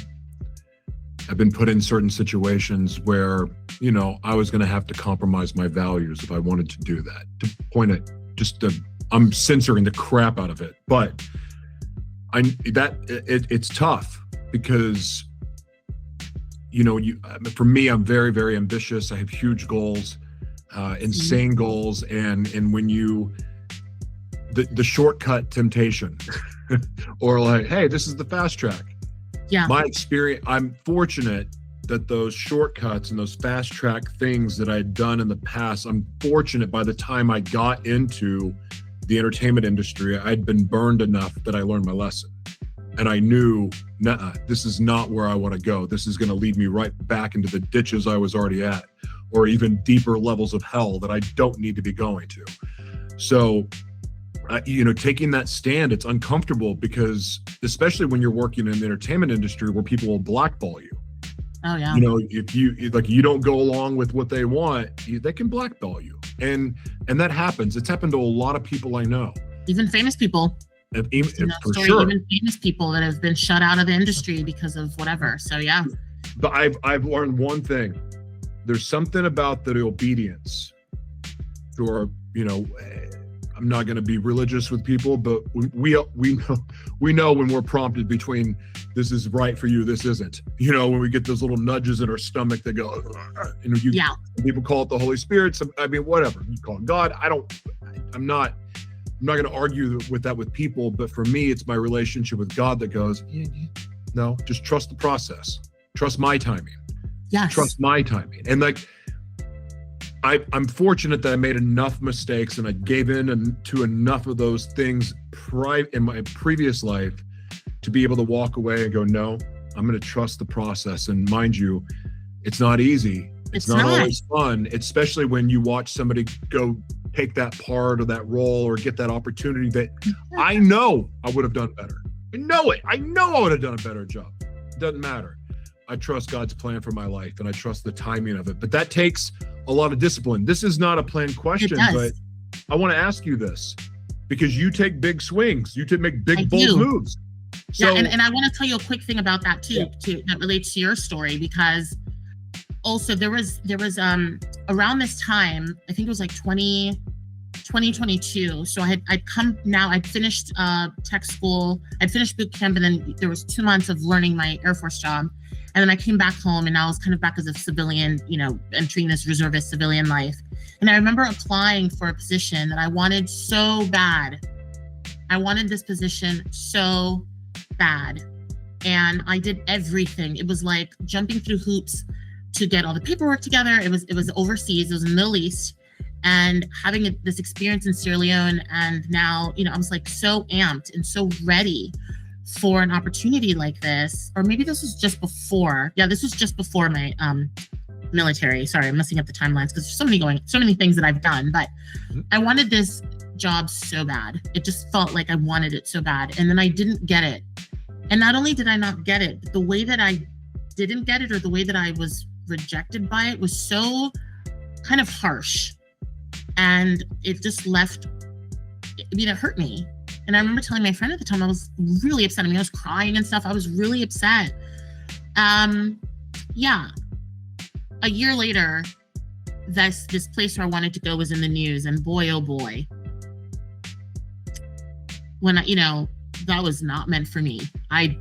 I've been put in certain situations where, you know, I was going to have to compromise my values if I wanted to do that. To point it, I'm censoring the crap out of it. But it's tough because, you know, for me, I'm very, very ambitious. I have huge goals, insane goals. And when the shortcut temptation or like, hey, this is the fast track. Yeah. My experience, I'm fortunate that those shortcuts and those fast track things that I had done in the past, I'm fortunate by the time I got into the entertainment industry, I'd been burned enough that I learned my lesson. And I knew, this is not where I want to go. This is going to lead me right back into the ditches I was already at, or even deeper levels of hell that I don't need to be going to. So, you know, taking that stand, it's uncomfortable because, especially when you're working in the entertainment industry where people will blackball you. Oh yeah. You know, if you don't go along with what they want, they can blackball you. And that happens. It's happened to a lot of people I know. Even famous people. For sure. Even famous people that have been shut out of the industry because of whatever. So yeah. But I've learned one thing. There's something about the obedience to our, I'm not going to be religious with people, but we know when we're prompted between this is right for you, this isn't. When we get those little nudges in our stomach that go, people call it the Holy Spirit. Whatever you call it, God. I'm not going to argue with that with people, but for me, it's my relationship with God that goes, no, just trust the process. Trust my timing. Yes. Trust my timing. And I'm fortunate that I made enough mistakes and I gave in to enough of those things in my previous life to be able to walk away and go, no, I'm going to trust the process. And mind you, it's not easy. It's not always fun, especially when you watch somebody go take that part or that role or get that opportunity that I know I would have done better. I know it. I know I would have done a better job. It doesn't matter. I trust God's plan for my life and I trust the timing of it. But that takes a lot of discipline. This is not a planned question, but I want to ask you this because you take big swings. You make big, bold moves. So, and I want to tell you a quick thing about that too, that relates to your story, because also there was around this time, I think it was like 2022. So I'd finished tech school, I'd finished boot camp, and then there was 2 months of learning my Air Force job. And then I came back home and I was kind of back as a civilian, entering this reservist civilian life. And I remember applying for a position that I wanted so bad. I wanted this position so bad. And I did everything. It was like jumping through hoops to get all the paperwork together. It was overseas. It was in the Middle East. And having this experience in Sierra Leone. And now, I was like so amped and so ready for an opportunity like this. Or maybe this was just before. Yeah, this was just before my military. Sorry, I'm messing up the timelines because there's so many things that I've done. But I wanted this job so bad. It just felt like I wanted it so bad. And then I didn't get it. And not only did I not get it, but the way that I didn't get it or the way that I was rejected by it was so kind of harsh. And it just it hurt me. And I remember telling my friend at the time, I was really upset. I was crying and stuff. I was really upset. A year later, this place where I wanted to go was in the news. And boy, oh boy, when that was not meant for me. I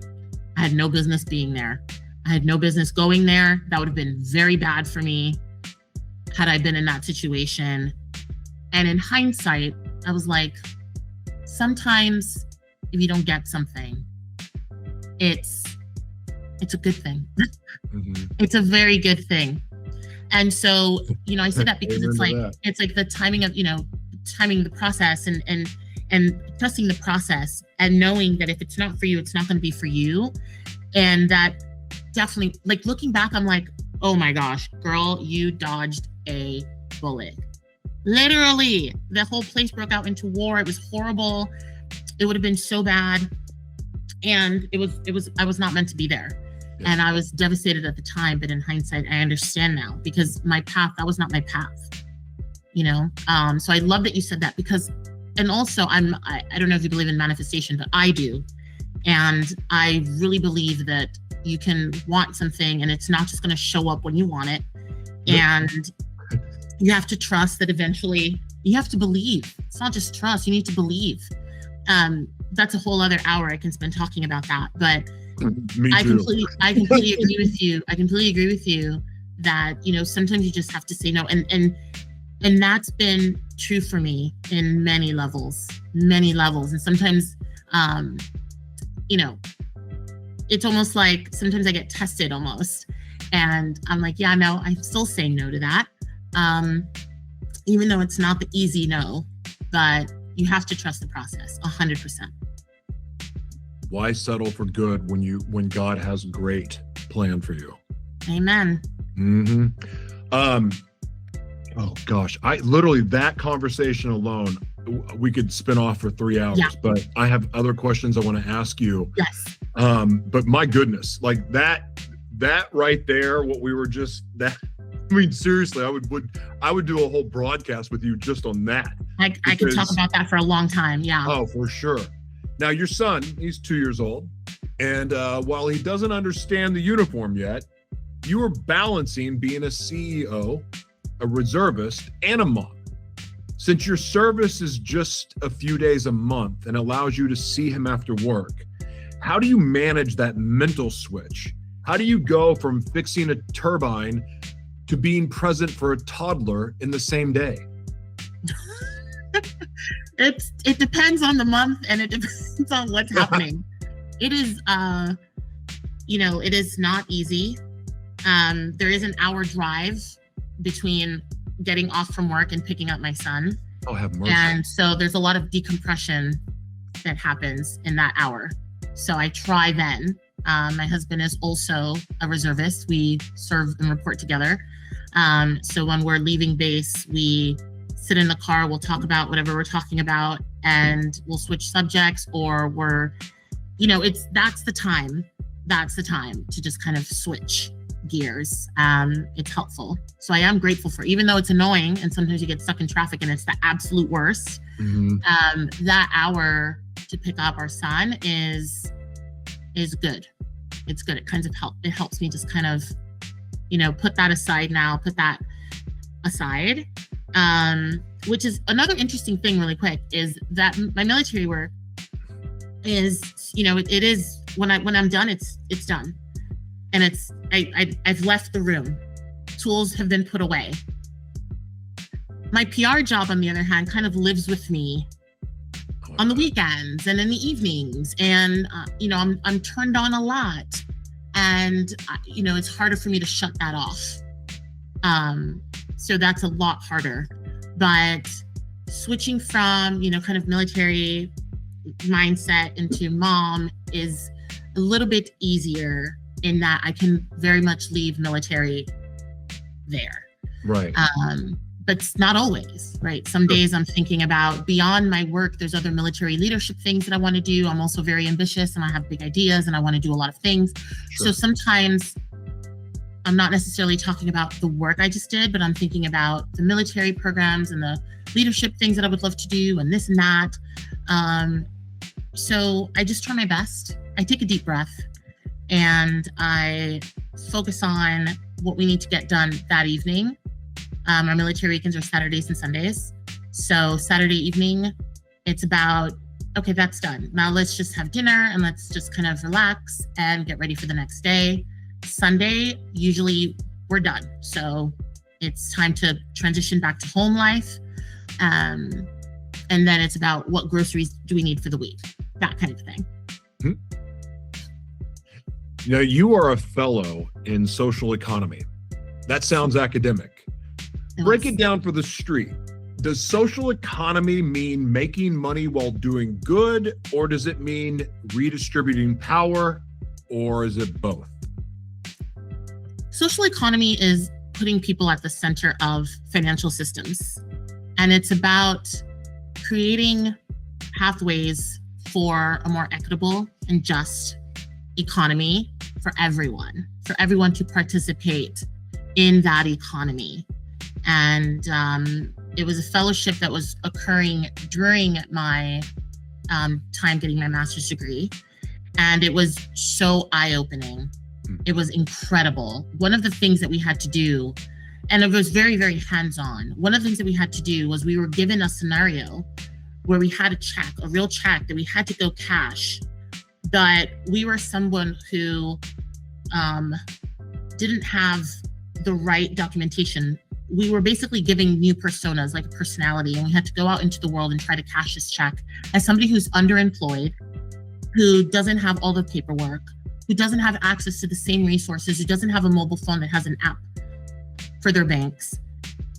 had no business being there. I had no business going there. That would have been very bad for me had I been in that situation. And in hindsight, I was like, sometimes if you don't get something, it's a good thing. It's a very good thing. And so, I say that because it's like the timing of, timing the process and trusting the process and knowing that if it's not for you, it's not going to be for you. And that definitely, like, looking back, I'm like, oh my gosh, girl, you dodged a bullet. Literally, the whole place broke out into war. It was horrible. It would have been so bad. And I was not meant to be there. Yeah. And I was devastated at the time, but in hindsight, I understand now because that was not my path, So I love that you said that because, and also I don't know if you believe in manifestation, but I do. And I really believe that you can want something and it's not just going to show up when you want it. And you have to trust that eventually you have to believe. It's not just trust, you need to believe. That's a whole other hour I can spend talking about that. But I completely agree with you. I completely agree with you that, sometimes you just have to say no. And that's been true for me in many levels. And sometimes, it's almost like sometimes I get tested almost. And I'm like, yeah, no, I'm still saying no to that. Even though it's not the easy no, but you have to trust the process 100%. Why settle for good when God has a great plan for you? Amen. Oh gosh, that conversation alone, we could spin off for 3 hours, but I have other questions I want to ask you. Yes. But my goodness, like that right there, what we were just seriously, I would do a whole broadcast with you just on that. I could talk about that for a long time. Yeah. Oh, for sure. Now, your son, he's 2 years old. And while he doesn't understand the uniform yet, you are balancing being a CEO, a reservist, and a mom. Since your service is just a few days a month and allows you to see him after work, how do you manage that mental switch? How do you go from fixing a turbine to being present for a toddler in the same day? It depends on the month, and it depends on what's happening. It is, it is not easy. There is an hour drive between getting off from work and picking up my son. Oh, have mercy. And so there's a lot of decompression that happens in that hour. So I try then. My husband is also a reservist. We serve and report together. So when we're leaving base, we sit in the car, we'll talk about whatever we're talking about, and we'll switch subjects, or that's the time to just kind of switch gears. It's helpful. So I am grateful for, even though it's annoying and sometimes you get stuck in traffic and it's the absolute worst, that hour to pick up our son is good. It's good. It kind of helps me just kind of, put that aside now, which is another interesting thing really quick, is that my military work is, it is, when I'm done, it's done. And I've left the room. Tools have been put away. My PR job, on the other hand, kind of lives with me on the weekends and in the evenings. And, I'm turned on a lot. And, it's harder for me to shut that off. So that's a lot harder. But switching from, kind of military mindset into mom is a little bit easier, in that I can very much leave military there. Right. But it's not always, right? Some days I'm thinking about, beyond my work, there's other military leadership things that I want to do. I'm also very ambitious and I have big ideas and I want to do a lot of things. Sure. So sometimes I'm not necessarily talking about the work I just did, but I'm thinking about the military programs and the leadership things that I would love to do and this and that. So I just try my best. I take a deep breath and I focus on what we need to get done that evening. Our military weekends are Saturdays and Sundays. So Saturday evening, it's about, okay, that's done. Now let's just have dinner and let's just kind of relax and get ready for the next day. Sunday, usually we're done. So it's time to transition back to home life. And then it's about, what groceries do we need for the week? That kind of thing. Mm-hmm. You are a fellow in social economy. That sounds academic. Break it down for the street. Does social economy mean making money while doing good, or does it mean redistributing power, or is it both? Social economy is putting people at the center of financial systems. And it's about creating pathways for a more equitable and just economy for everyone to participate in that economy. And it was a fellowship that was occurring during my time getting my master's degree. And it was so eye-opening. It was incredible. One of the things that we had to do, and it was very, very hands-on. One of the things that we had to do was, we were given a scenario where we had a real check that we had to go cash. But we were someone who didn't have the right documentation. We were basically giving new personas, like a personality, and we had to go out into the world and try to cash this check as somebody who's underemployed, who doesn't have all the paperwork, who doesn't have access to the same resources, who doesn't have a mobile phone that has an app for their banks,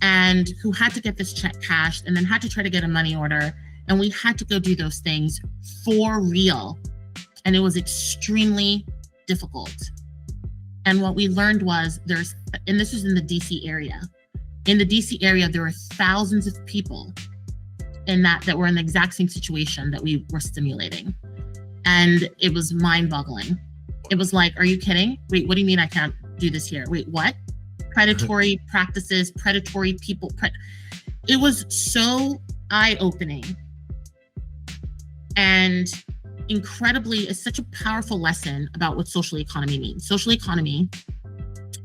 and who had to get this check cashed and then had to try to get a money order. And we had to go do those things for real. And it was extremely difficult. And what we learned was and this was in the DC area. In the DC area, there were thousands of people that were in the exact same situation that we were stimulating. And it was mind-boggling. It was like, are you kidding? Wait, what do you mean I can't do this here? Wait, what? Predatory practices, predatory people. It was so eye-opening and incredibly is such a powerful lesson about what social economy means. Social economy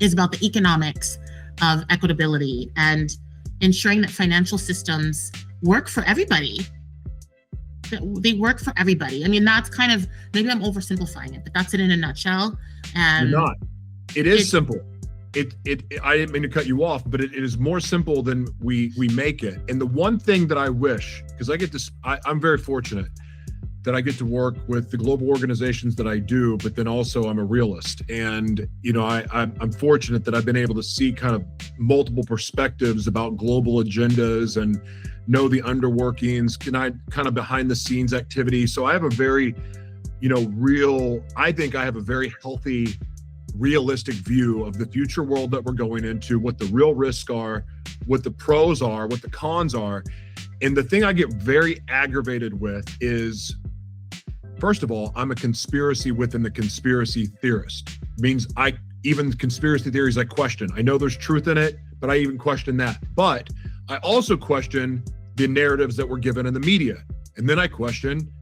is about the economics of equitability and ensuring that financial systems work for everybody. They work for everybody. I mean, that's kind of, maybe I'm oversimplifying it, but that's it in a nutshell. And you're not. It is simple. I didn't mean to cut you off, but it is more simple than we make it. And the one thing that I wish, because I'm very fortunate that I get to work with the global organizations that I do, but then also I'm a realist. And, I'm fortunate that I've been able to see kind of multiple perspectives about global agendas and know the underworkings, kind of behind the scenes activity. So I have a very, I think I have a very healthy, realistic view of the future world that we're going into, what the real risks are, what the pros are, what the cons are. And the thing I get very aggravated with is, first of all, I'm a conspiracy within the conspiracy theorist. Means even conspiracy theories I question. I know there's truth in it, but I even question that. But I also question the narratives that were given in the media. And then I question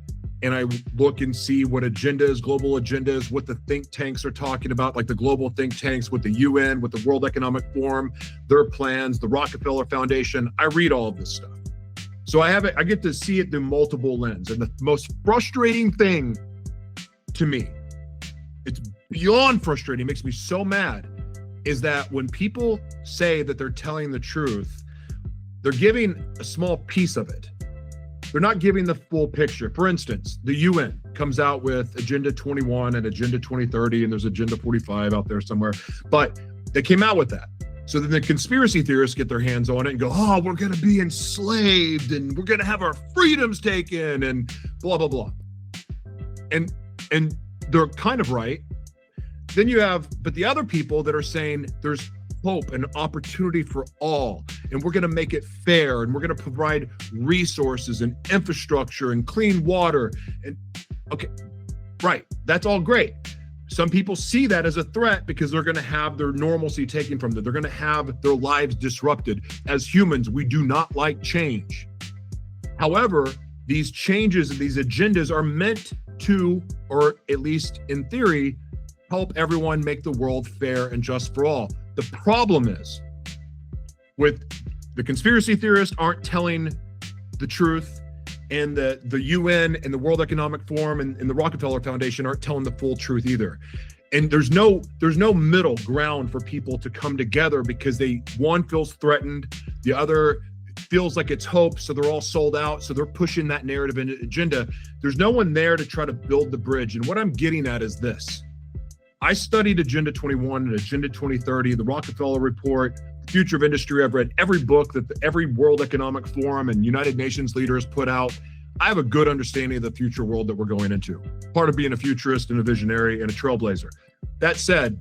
and I look and see what agendas, global agendas, what the think tanks are talking about, like the global think tanks with the UN, with the World Economic Forum, their plans, the Rockefeller Foundation. I read all of this stuff. So I get to see it through multiple lenses. And the most frustrating thing to me, it's beyond frustrating, it makes me so mad, is that when people say that they're telling the truth, they're giving a small piece of it. They're not giving the full picture. For instance, the UN comes out with Agenda 21 and Agenda 2030, and there's Agenda 45 out there somewhere, but they came out with that. So then the conspiracy theorists get their hands on it and go, oh, we're going to be enslaved and we're going to have our freedoms taken and blah, blah, blah. And they're kind of right. Then you have, but the other people that are saying there's hope and opportunity for all, and we're going to make it fair, and we're going to provide resources and infrastructure and clean water. And okay, right, that's all great. Some people see that as a threat because they're going to have their normalcy taken from them. They're going to have their lives disrupted. As humans, we do not like change. However, these changes and these agendas are meant to, or at least in theory, help everyone make the world fair and just for all. The problem is, with the conspiracy theorists aren't telling the truth, and the UN and the World Economic Forum and the Rockefeller Foundation aren't telling the full truth either. And there's no middle ground for people to come together because one feels threatened, the other feels like it's hope, so they're all sold out, so they're pushing that narrative and agenda. There's no one there to try to build the bridge. And what I'm getting at is this. I studied Agenda 21 and Agenda 2030, the Rockefeller Report, the Future of Industry. I've read every book that every World Economic Forum and United Nations leaders put out. I have a good understanding of the future world that we're going into. Part of being a futurist and a visionary and a trailblazer. That said,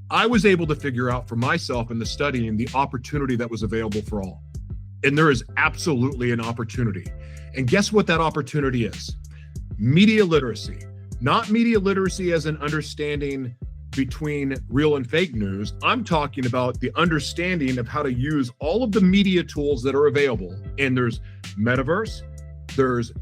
I was able to figure out for myself in the studying the opportunity that was available for all. And there is absolutely an opportunity. And guess what that opportunity is? Media literacy. Not media literacy as an understanding between real and fake news. I'm talking about the understanding of how to use all of the media tools that are available. And there's metaverse, there's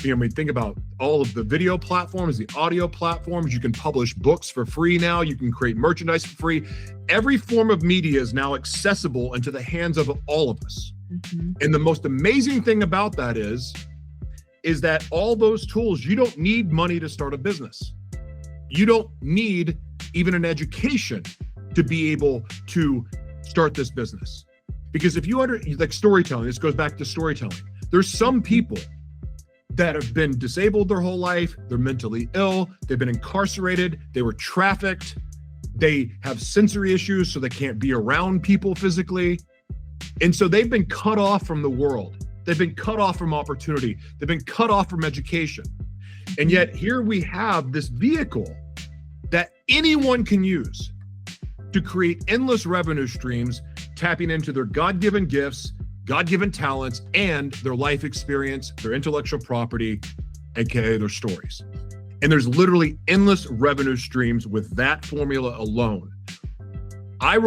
think about all of the video platforms, the audio platforms. You can publish books for free now. You can create merchandise for free. Every form of media is now accessible into the hands of all of us. Mm-hmm. And the most amazing thing about that is that all those tools, you don't need money to start a business. You don't need even an education to be able to start this business. Because if you like storytelling, this goes back to storytelling. There's some people that have been disabled their whole life. They're mentally ill. They've been incarcerated. They were trafficked. They have sensory issues, so they can't be around people physically. And so they've been cut off from the world. They've been cut off from opportunity. They've been cut off from education. And yet here we have this vehicle that anyone can use to create endless revenue streams, tapping into their God-given gifts, God-given talents, and their life experience, their intellectual property, aka their stories. And there's literally endless revenue streams with that formula alone. I've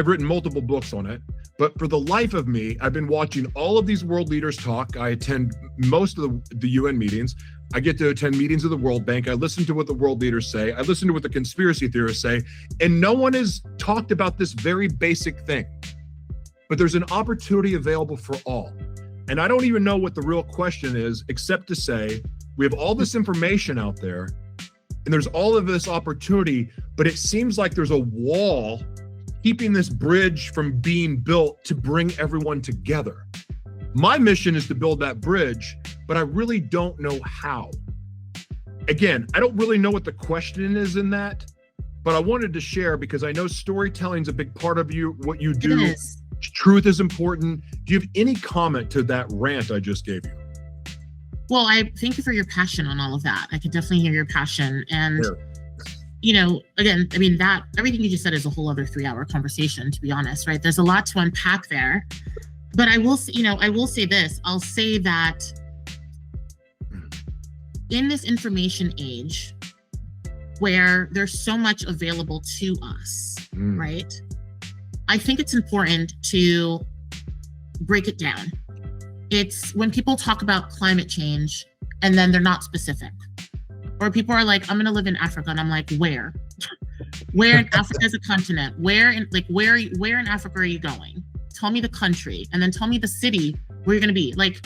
written multiple books on it. But for the life of me, I've been watching all of these world leaders talk. I attend most of the UN meetings. I get to attend meetings of the World Bank. I listen to what the world leaders say. I listen to what the conspiracy theorists say. And no one has talked about this very basic thing. But there's an opportunity available for all. And I don't even know what the real question is, except to say, we have all this information out there, and there's all of this opportunity, but it seems like there's a wall keeping this bridge from being built to bring everyone together. My mission is to build that bridge, but I really don't know how. Again, I don't really know what the question is in that, but I wanted to share because I know storytelling is a big part of what you do. It is. Truth is important. Do you have any comment to that rant I just gave you? Well, I thank you for your passion on all of that. I could definitely hear your passion. And, Sure. Again, I mean, that everything you just said is a whole other 3-hour conversation, to be honest, right? There's a lot to unpack there. But I will say this. I'll say that in this information age where there's so much available to us, right? I think it's important to break it down. It's when people talk about climate change and then they're not specific. Or people are like, I'm going to live in Africa. And I'm like, where? Where in Africa is a continent? Where in Africa are you going? Tell me the country and then tell me the city where you're going to be. Like,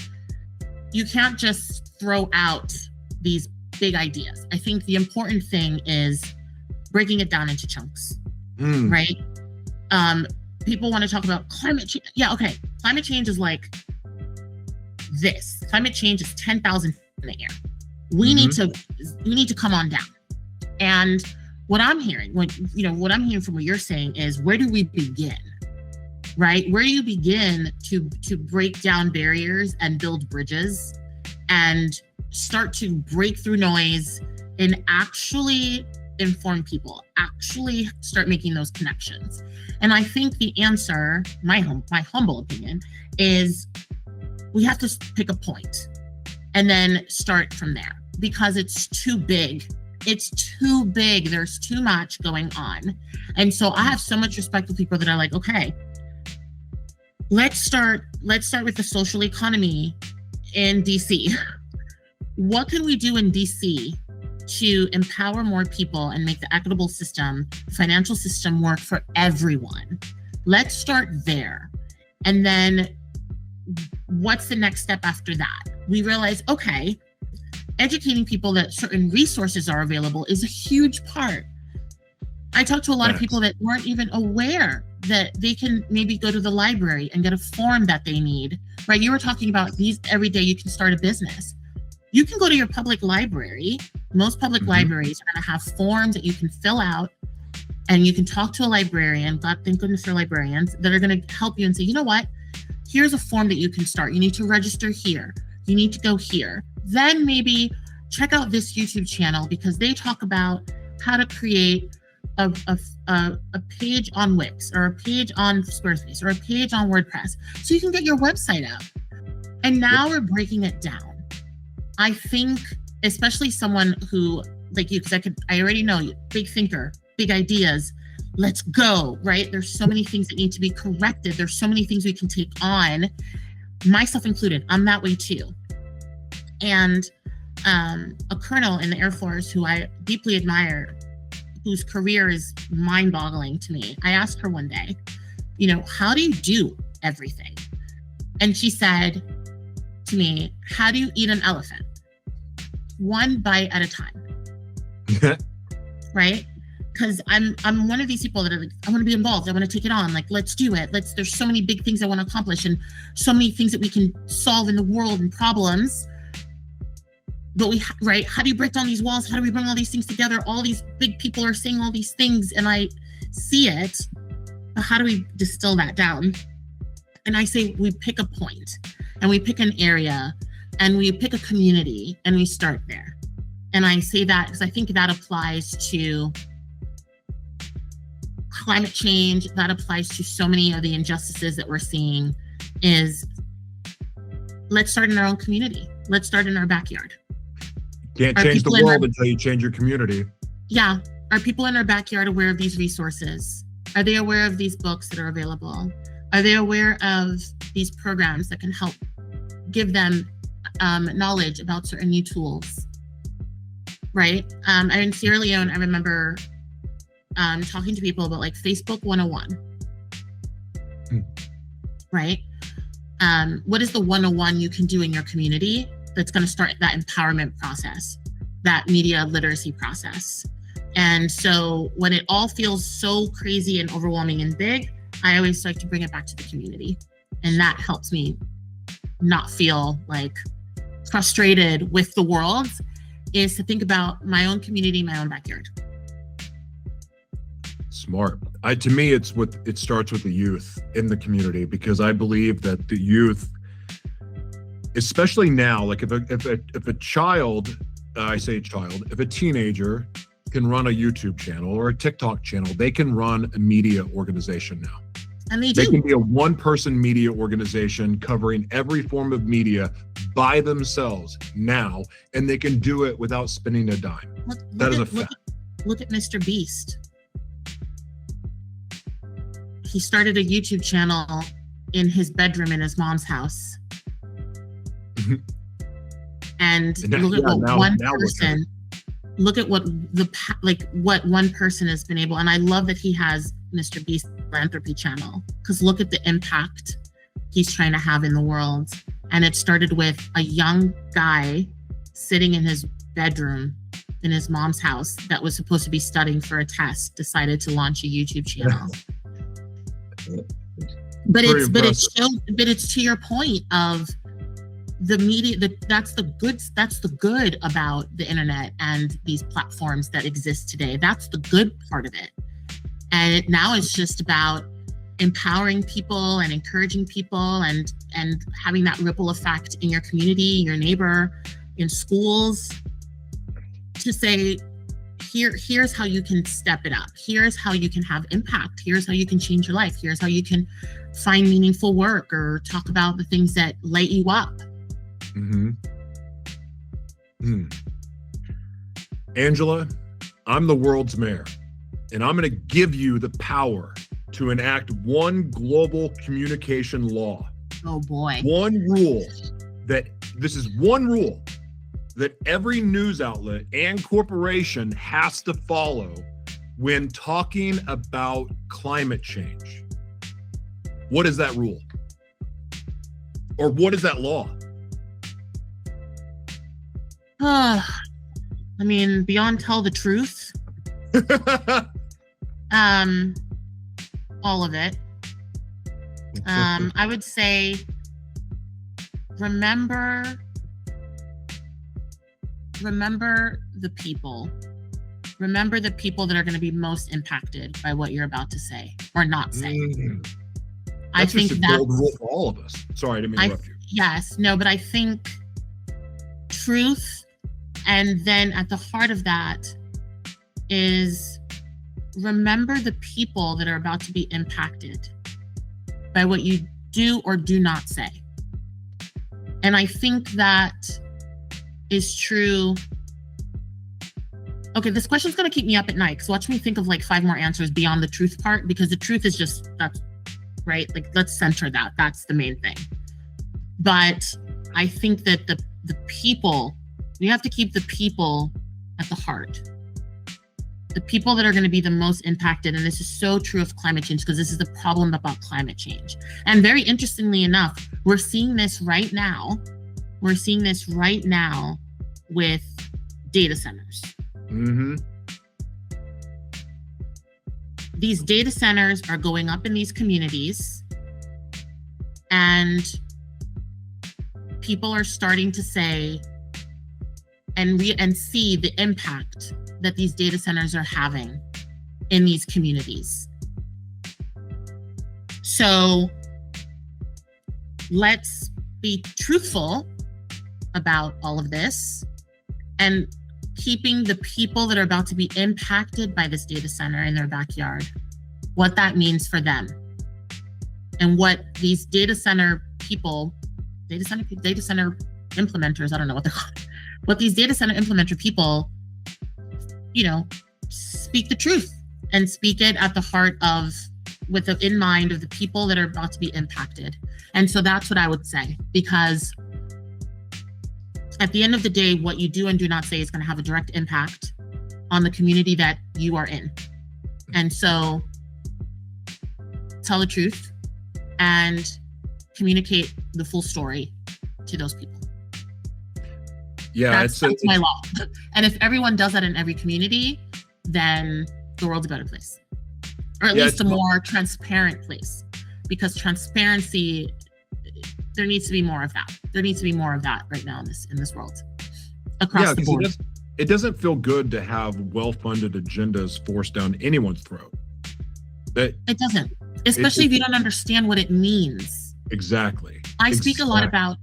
you can't just throw out these big ideas. I think the important thing is breaking it down into chunks, right? People want to talk about climate change. Yeah, okay. Climate change is like this. Climate change is 10,000 in the air. We need to come on down. And what I'm hearing, what I'm hearing from what you're saying is, where do we begin? Right? Where do you begin to break down barriers and build bridges and start to break through noise and actually inform people, actually start making those connections? And I think the answer, my humble opinion, is we have to pick a point and then start from there, because it's too big. It's too big. There's too much going on. And so I have so much respect for people that are like, okay, let's start with the social economy in DC. What can we do in DC to empower more people and make the equitable system, financial system work for everyone? Let's start there. And then what's the next step after that? We realize, okay, educating people that certain resources are available is a huge part. I talked to a lot of people that weren't even aware that they can maybe go to the library and get a form that they need, right? You were talking about these every day you can start a business. You can go to your public library. Most public libraries are going to have forms that you can fill out, and you can talk to a librarian. God, thank goodness for librarians that are going to help you and say, you know what? Here's a form that you can start. You need to register here. You need to go here. Then maybe check out this YouTube channel, because they talk about how to create a page on Wix, or a page on Squarespace, or a page on WordPress, so you can get your website up. And now we're breaking it down. I think, especially someone who, like you, because I already know you, big thinker, big ideas, let's go, right? There's so many things that need to be corrected. There's so many things we can take on, myself included. I'm that way too. And a colonel in the Air Force who I deeply admire, whose career is mind-boggling to me, I asked her one day, how do you do everything? And she said to me, how do you eat an elephant? One bite at a time. Right? Because I'm one of these people that are like, I want to be involved. I want to take it on. Like, let's do it. There's so many big things I want to accomplish, and so many things that we can solve in the world and problems. But right? How do you break down these walls? How do we bring all these things together? All these big people are saying all these things, and I see it. But how do we distill that down? And I say, we pick a point, and we pick an area, and we pick a community, and we start there. And I say that because I think that applies to climate change. That applies to so many of the injustices that we're seeing. Is let's start in our own community. Let's start in our backyard. Can't change the world until you change your community. Yeah. Are people in our backyard aware of these resources? Are they aware of these books that are available? Are they aware of these programs that can help give them knowledge about certain new tools? Right? In Sierra Leone, I remember talking to people about like Facebook 101. Right? What is the 101 you can do in your community that's going to start that empowerment process, that media literacy process? And so when it all feels so crazy and overwhelming and big, I always like to bring it back to the community. And that helps me not feel like frustrated with the world, is to think about my own community, my own backyard. Smart. To me, it starts with the youth in the community, because I believe that the youth, especially now, like if a child, if a teenager can run a YouTube channel or a TikTok channel, they can run a media organization now. And they do. They can be a one-person media organization covering every form of media by themselves now, and they can do it without spending a dime. That is a fact. Look at Mr. Beast. He started a YouTube channel in his bedroom in his mom's house. And look at what one person, look at what what one person has been able, and I love that he has Mr. Beast philanthropy channel, because look at the impact he's trying to have in the world. And it started with a young guy sitting in his bedroom in his mom's house that was supposed to be studying for a test, decided to launch a YouTube channel. But it's to your point of the media, that's the good about the internet and these platforms that exist today. That's the good part of it. And now it's just about empowering people and encouraging people and having that ripple effect in your community, your neighbor, in schools, to say, here's how you can step it up. Here's how you can have impact. Here's how you can change your life. Here's how you can find meaningful work or talk about the things that light you up. Angela, I'm the world's mayor, and I'm going to give you the power to enact one global communication law. Oh boy. One rule that every news outlet and corporation has to follow when talking about climate change. What is that rule? Or what is that law? Beyond tell the truth. All of it. I would say, remember the people. Remember the people that are going to be most impacted by what you're about to say or not say. I think that's a gold rule for all of us. Sorry, I didn't mean to interrupt you. Yes, no, but I think truth, and then at the heart of that is remember the people that are about to be impacted by what you do or do not say. And I think that is true. Okay, this question's going to keep me up at night, because watch me think of like 5 more answers beyond the truth part, because the truth is just, that's right. Like, let's center that. That's the main thing. But I think that the people, we have to keep the people at the heart. The people that are going to be the most impacted, and this is so true of climate change, because this is the problem about climate change. And very interestingly enough, we're seeing this right now. We're seeing this right now with data centers. These data centers are going up in these communities, and people are starting to say and see the impact that these data centers are having in these communities. So let's be truthful about all of this and keeping the people that are about to be impacted by this data center in their backyard, what that means for them, and what these data center people, data center implementers, I don't know what they're called, what these data center implementer people, speak the truth and speak it at the heart of in mind of the people that are about to be impacted. And so that's what I would say, because at the end of the day, what you do and do not say is going to have a direct impact on the community that you are in. And so tell the truth and communicate the full story to those people. Yeah, that's my law. And if everyone does that in every community, then the world's a better place, or at least a more transparent place, because transparency, there needs to be more of that. There needs to be more of that right now in this world across the board. It doesn't feel good to have well-funded agendas forced down anyone's throat. It doesn't, especially if you don't understand what it means. Exactly. I speak a lot about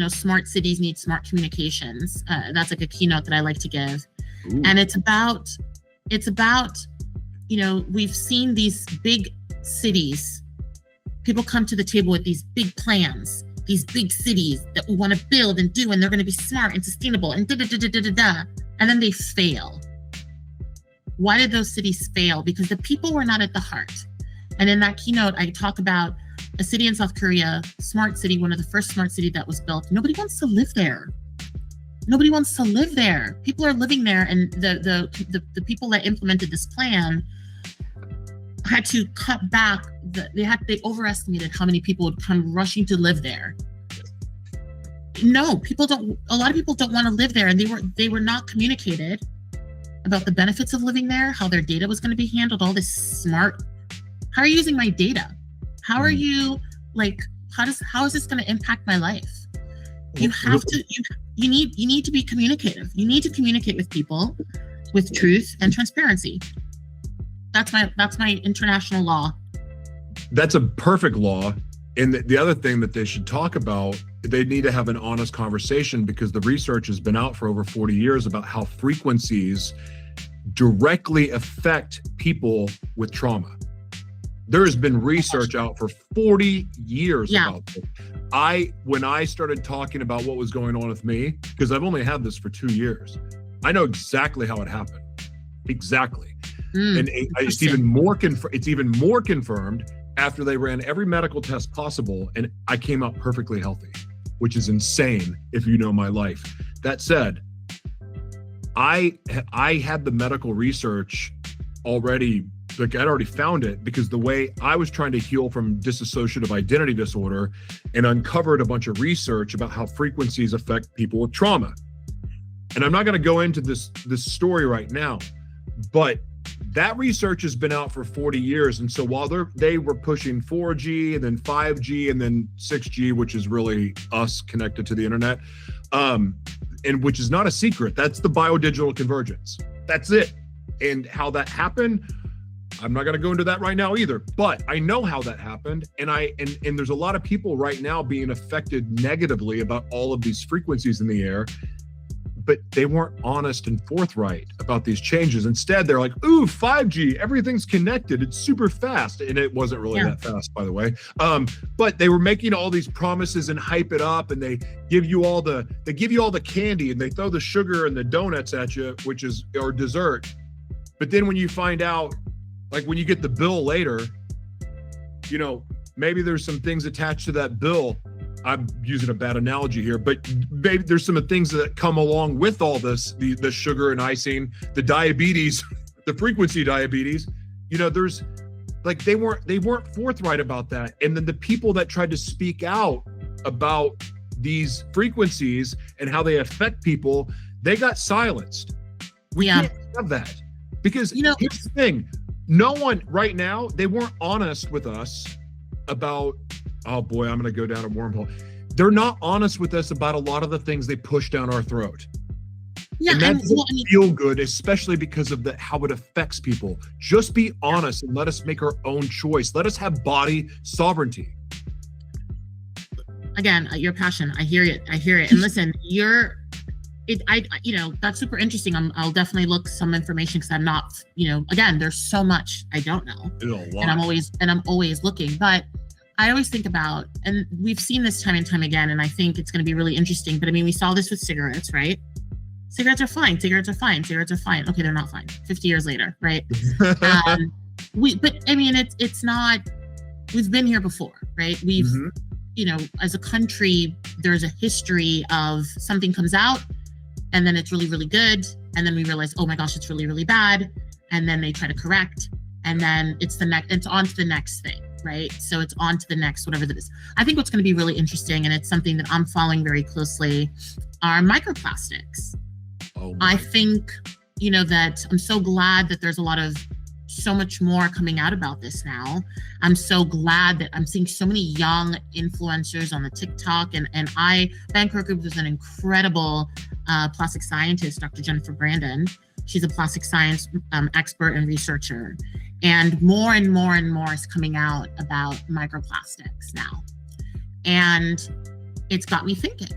smart cities need smart communications. That's like a keynote that I like to give. Ooh. And it's about, we've seen these big cities, people come to the table with these big plans, these big cities that we want to build and do, and they're going to be smart and sustainable and and then they fail. Why did those cities fail? Because the people were not at the heart. And in that keynote, I talk about a city in South Korea, smart city, one of the first smart cities that was built. Nobody wants to live there. Nobody wants to live there. People are living there, and the people that implemented this plan had to cut back. They overestimated how many people would come rushing to live there. No, a lot of people don't want to live there, and they were not communicated about the benefits of living there, how their data was going to be handled, all this smart. How are you using my data? How are you, how is this going to impact my life? You have to, you need to be communicative. You need to communicate with people with truth and transparency. That's my international law. That's a perfect law. And the other thing that they should talk about, they need to have an honest conversation, because the research has been out for over 40 years about how frequencies directly affect people with trauma. There has been research out for 40 years about this. When I started talking about what was going on with me, because I've only had this for 2 years, I know exactly how it happened. Exactly. And it's even more confirmed after they ran every medical test possible, and I came out perfectly healthy, which is insane if you know my life. That said, I had the medical research already. I'd already found it, because the way I was trying to heal from dissociative identity disorder and uncovered a bunch of research about how frequencies affect people with trauma. And I'm not going to go into this story right now, but that research has been out for 40 years. And so while they were pushing 4G and then 5G and then 6G, which is really us connected to the internet, and which is not a secret, that's the biodigital convergence. That's it. And how that happened, I'm not going to go into that right now either, but I know how that happened. And there's a lot of people right now being affected negatively about all of these frequencies in the air, but they weren't honest and forthright about these changes. Instead, they're like, ooh, 5G, everything's connected, it's super fast. And it wasn't really that fast, by the way. But they were making all these promises and hype it up, and they give you all the candy, and they throw the sugar and the donuts at you, which is or dessert. But then when you find out, like when you get the bill later, maybe there's some things attached to that bill. I'm using a bad analogy here, but maybe there's some things that come along with all this, the sugar and icing, the diabetes, the frequency diabetes. There's they weren't forthright about that. And then the people that tried to speak out about these frequencies and how they affect people, they got silenced. We can't have that, because here's the thing. No one right now, they weren't honest with us about, oh boy, I'm going to go down a wormhole. They're not honest with us about a lot of the things they push down our throat. Yeah, and that doesn't feel good, especially because of how it affects people. Just be honest and let us make our own choice. Let us have body sovereignty. Again, your passion, I hear it. And listen, that's super interesting. I'll definitely look some information, because I'm not, again, there's so much I don't know, and I'm always looking. But I always think about, and we've seen this time and time again, and I think it's going to be really interesting. But we saw this with cigarettes, right? Cigarettes are fine. Okay, they're not fine. 50 years later, right? but I mean, it's not, we've been here before, right? We've, as a country, there's a history of something comes out and then it's really, really good. And then we realize, oh my gosh, it's really, really bad. And then they try to correct. And then it's on to the next thing, right? So it's on to the next, whatever that is. I think what's going to be really interesting, and it's something that I'm following very closely, are microplastics. Oh I think, that I'm so glad that there's so much more coming out about this now. I'm so glad that I'm seeing so many young influencers on the TikTok, and Betancourt Group is an incredible plastic scientist, Dr. Jennifer Brandon. She's a plastic science expert and researcher. And more and more and more is coming out about microplastics now. And it's got me thinking,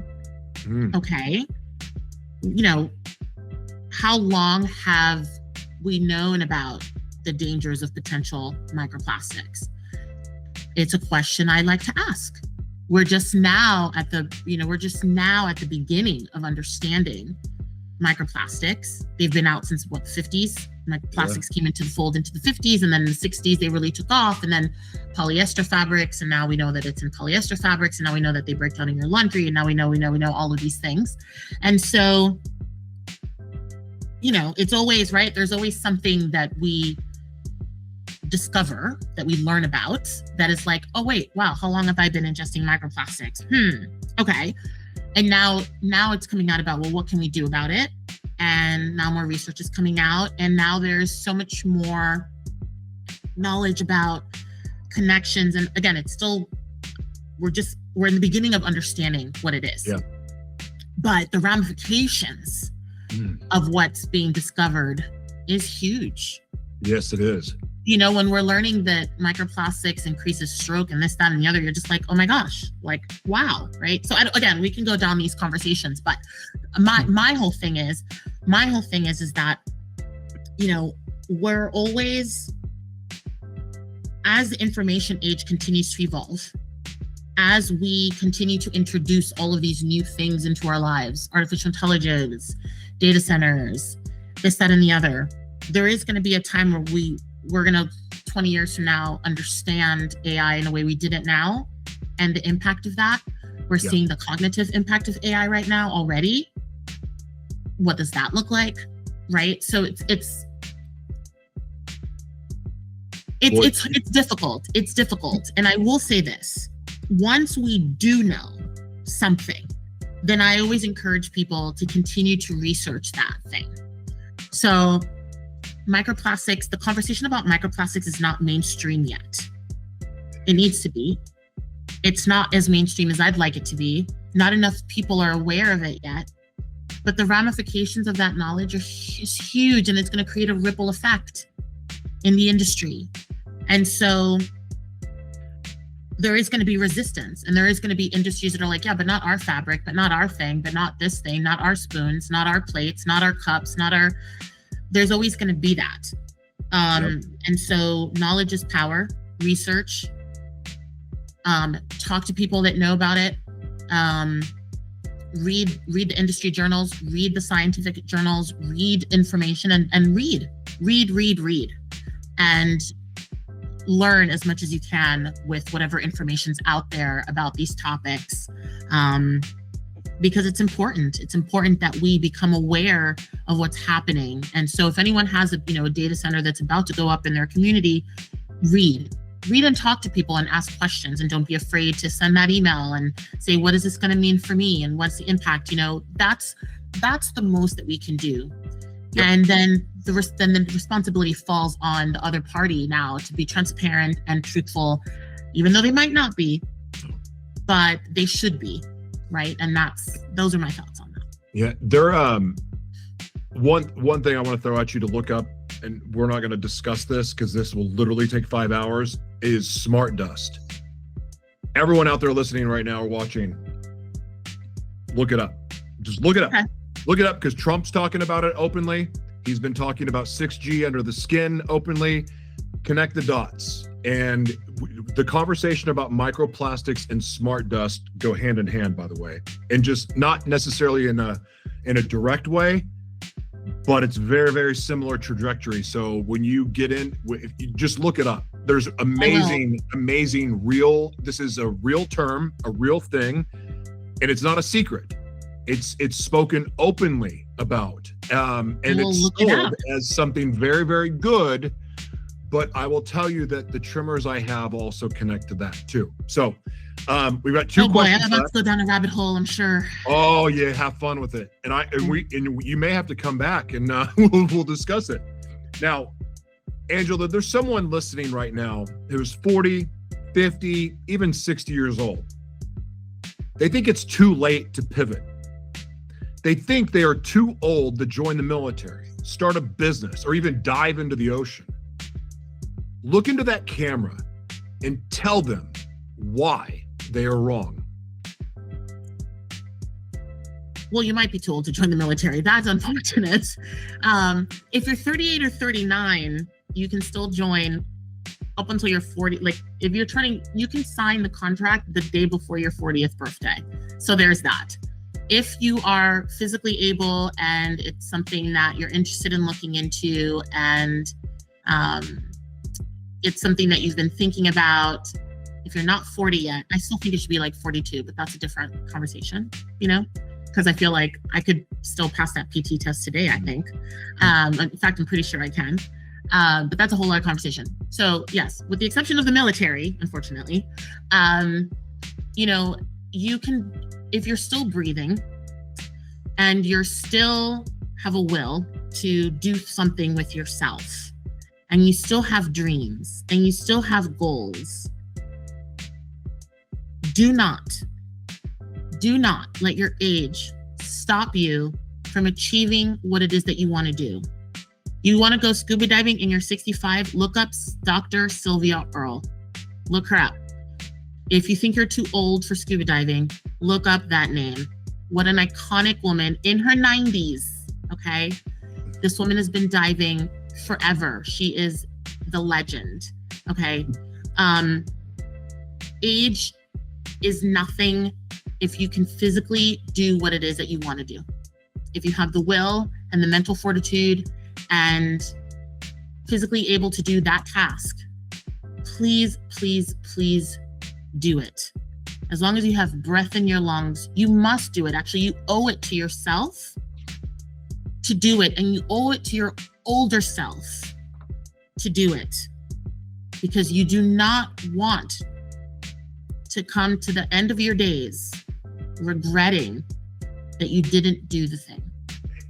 okay, how long have we known about the dangers of potential microplastics? It's a question I like to ask. We're just now at the beginning of understanding microplastics. They've been out since the 50s. Plastics came into the fold into the 50s, and then in the 60s they really took off, and then polyester fabrics, and now we know that it's in polyester fabrics, and now we know that they break down in your laundry, and now we know all of these things. And so, it's always, right, there's always something that we discover, that we learn about, that is like, oh wait, wow, how long have I been ingesting microplastics? Okay. And now it's coming out about, well, what can we do about it? And now more research is coming out, and now there's so much more knowledge about connections. And again, it's still, we're in the beginning of understanding what it is. Yeah. But the ramifications of what's being discovered is huge. Yes, it is. When we're learning that microplastics increases stroke and this, that, and the other, you're just like, oh my gosh, like, wow, right? So again, we can go down these conversations, but my whole thing is that, we're always, as the information age continues to evolve, as we continue to introduce all of these new things into our lives, artificial intelligence, data centers, this, that, and the other, there is going to be a time where we're going to, 20 years from now, understand AI in a way we didn't now, and the impact of that. We're seeing the cognitive impact of AI right now already. What does that look like? Right? So it's difficult. It's difficult. And I will say this, once we do know something, then I always encourage people to continue to research that thing. So microplastics, the conversation about microplastics is not mainstream yet. It needs to be. It's not as mainstream as I'd like it to be. Not enough people are aware of it yet. But the ramifications of that knowledge is huge, and it's going to create a ripple effect in the industry. And so there is going to be resistance, and there is going to be industries that are like, yeah, but not our fabric, but not our thing, but not this thing, not our spoons, not our plates, not our cups, not our... There's always going to be that. And so knowledge is power. Research, talk to people that know about it, read the industry journals, read the scientific journals, read information, and read, and learn as much as you can with whatever information's out there about these topics. Because it's important. It's important that we become aware of what's happening. And so if anyone has a data center that's about to go up in their community, read and talk to people and ask questions, and don't be afraid to send that email and say, what is this going to mean for me? And what's the impact? That's the most that we can do. Yep. And then the responsibility falls on the other party now to be transparent and truthful, even though they might not be, but they should be. Right. And those are my thoughts on that. Yeah. There, one thing I want to throw at you to look up, and we're not going to discuss this because this will literally take 5 hours, is smart dust. Everyone out there listening right now or watching, look it up. Just look it up. Okay. Look it up, because Trump's talking about it openly. He's been talking about 6G under the skin openly. Connect the dots. And the conversation about microplastics and smart dust go hand in hand, by the way, and just not necessarily in a direct way, but it's very, very similar trajectory. So when you get in, if you just look it up, there's amazing real, this is a real term, a real thing, and it's not a secret. It's spoken openly about, and it's sold as something very, very good. But I will tell you that the trimmers I have also connect to that too. So we've got two questions. I'm about to go down a rabbit hole, I'm sure. Oh yeah, have fun with it. And you may have to come back and we'll discuss it. Now, Angela, there's someone listening right now who's 40, 50, even 60 years old. They think it's too late to pivot. They think they are too old to join the military, start a business, or even dive into the ocean. Look into that camera and tell them why they are wrong. Well, you might be too old to join the military. That's unfortunate. If you're 38 or 39, you can still join up until you're 40. Like if you're you can sign the contract the day before your 40th birthday. So there's that. If you are physically able and it's something that you're interested in looking into, and it's something that you've been thinking about, if you're not 40 yet, I still think it should be like 42, but that's a different conversation, because I feel like I could still pass that PT test today, I think. In fact, I'm pretty sure I can. But that's a whole other conversation. So yes, with the exception of the military, unfortunately, you can, if you're still breathing and you're still have a will to do something with yourself, and you still have dreams and you still have goals, do not let your age stop you from achieving what it is that you want to do. You want to go scuba diving and you're 65, look up Dr. Sylvia Earle. Look her up. If you think you're too old for scuba diving, look up that name. What an iconic woman in her 90s, okay? This woman has been diving forever. She is the legend, okay? Age is nothing if you can physically do what it is that you want to do. If you have the will and the mental fortitude and physically able to do that task, please, please, please do it. As long as you have breath in your lungs, you must do it. Actually, you owe it to yourself to do it, and you owe it to your older self to do it, because you do not want to come to the end of your days regretting that you didn't do the thing.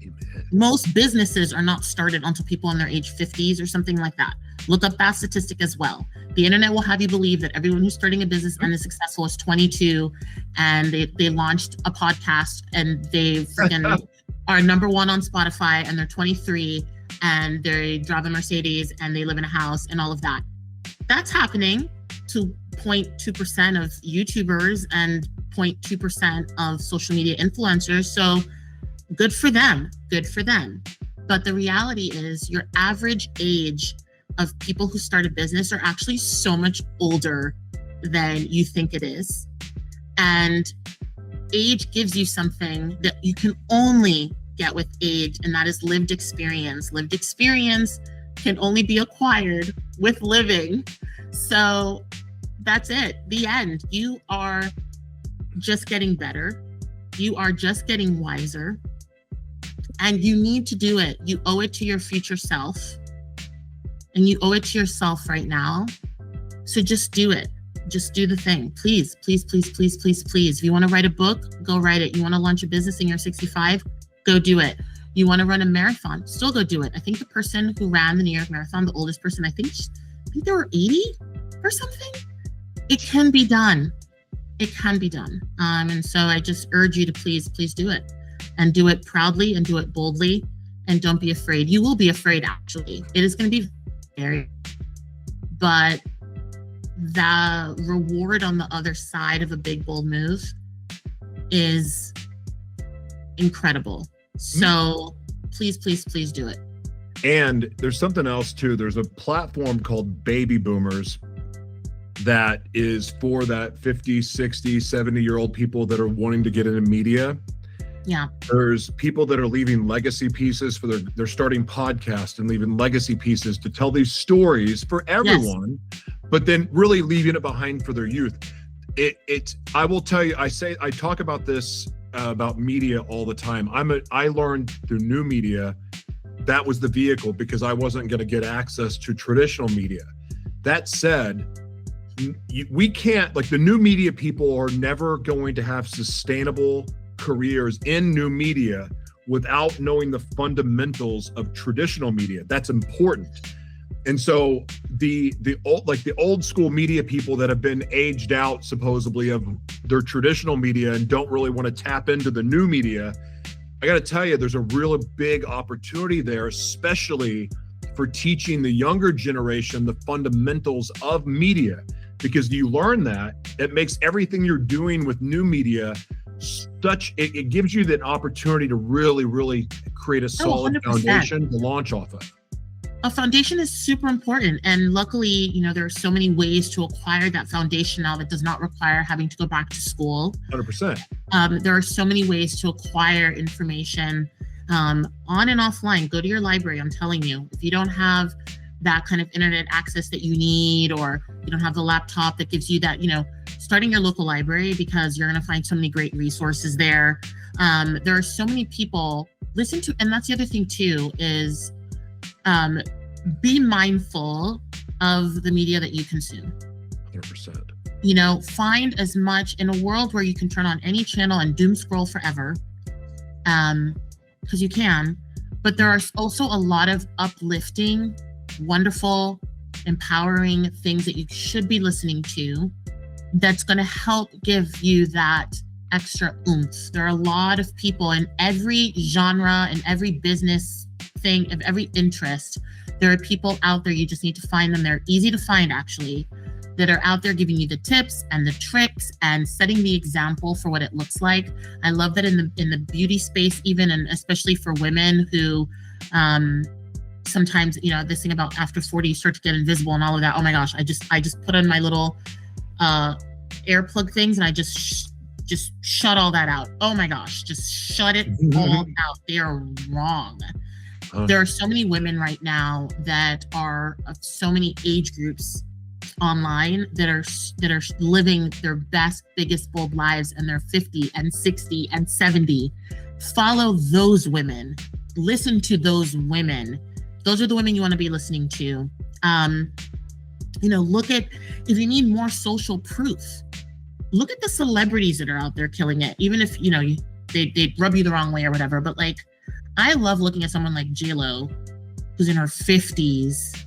Amen. Most businesses are not started until people in their age 50s or something like that. Look up that statistic as well. The internet will have you believe that everyone who's starting a business and is successful is 22 and they launched a podcast and they freaking are number one on Spotify and they're 23 and they drive a Mercedes and they live in a house and all of that. That's happening to 0.2% of YouTubers and 0.2% of social media influencers. So good for them, good for them. But the reality is your average age of people who start a business are actually so much older than you think it is. And age gives you something that you can only get with age, and that is lived experience. Lived experience can only be acquired with living. So that's it, the end. You are just getting better. You are just getting wiser. And you need to do it. You owe it to your future self. And you owe it to yourself right now. So just do it. Just do the thing. Please, please, please, please, please, please. If you want to write a book, go write it. You want to launch a business and you're 65, go do it. You want to run a marathon, still go do it. I think the person who ran the New York Marathon, the oldest person, I think they were 80 or something. It can be done. It can be done. And so I just urge you to please, please do it, and do it proudly and do it boldly, and don't be afraid. You will be afraid, actually. It is going to be scary, but the reward on the other side of a big, bold move is incredible. So please, please, please do it. And there's something else too. There's a platform called Baby Boomers that is for that 50, 60, 70-year-old people that are wanting to get into media. Yeah. There's people that are leaving legacy pieces for they're starting podcasts and leaving legacy pieces to tell these stories for everyone, but then really leaving it behind for their youth. I will tell you, I talk about this about media all the time. I learned through new media. That was the vehicle because I wasn't going to get access to traditional media. That said, we can't, like, the new media people are never going to have sustainable careers in new media without knowing the fundamentals of traditional media. That's important. And so the old school media people that have been aged out supposedly of their traditional media and don't really want to tap into the new media, I got to tell you, there's a real big opportunity there, especially for teaching the younger generation the fundamentals of media, because you learn that, it makes everything you're doing with new media it gives you that opportunity to really create a solid foundation to launch off of. A foundation is super important. And luckily, there are so many ways to acquire that foundation now that does not require having to go back to school. 100%. There are so many ways to acquire information on and offline. Go to your library. I'm telling you, if you don't have that kind of internet access that you need, or you don't have the laptop that gives you that, starting your local library, because you're going to find so many great resources there. There are so many people listen to, and that's the other thing too, is be mindful of the media that you consume. 100%. Find as much in a world where you can turn on any channel and doom scroll forever, because you can, but there are also a lot of uplifting, wonderful, empowering things that you should be listening to that's going to help give you that extra oomph. There are a lot of people in every genre and every business thing, of every interest. There are people out there, you just need to find them. They're easy to find, actually, that are out there giving you the tips and the tricks and setting the example for what it looks like. I love that in the beauty space, even, and especially for women who sometimes, this thing about after 40 you start to get invisible and all of that. Oh my gosh, I just put on my little air plug things and I just shut all that out. Oh my gosh, just shut it all out. They are wrong. There are so many women right now that are of so many age groups online that are living their best, biggest, bold lives, and they're 50 and 60 and 70. Follow those women. Listen to those women. Those are the women you want to be listening to. Look at, if you need more social proof, look at the celebrities that are out there killing it, even if, they rub you the wrong way or whatever. But I love looking at someone like J-Lo, who's in her 50s,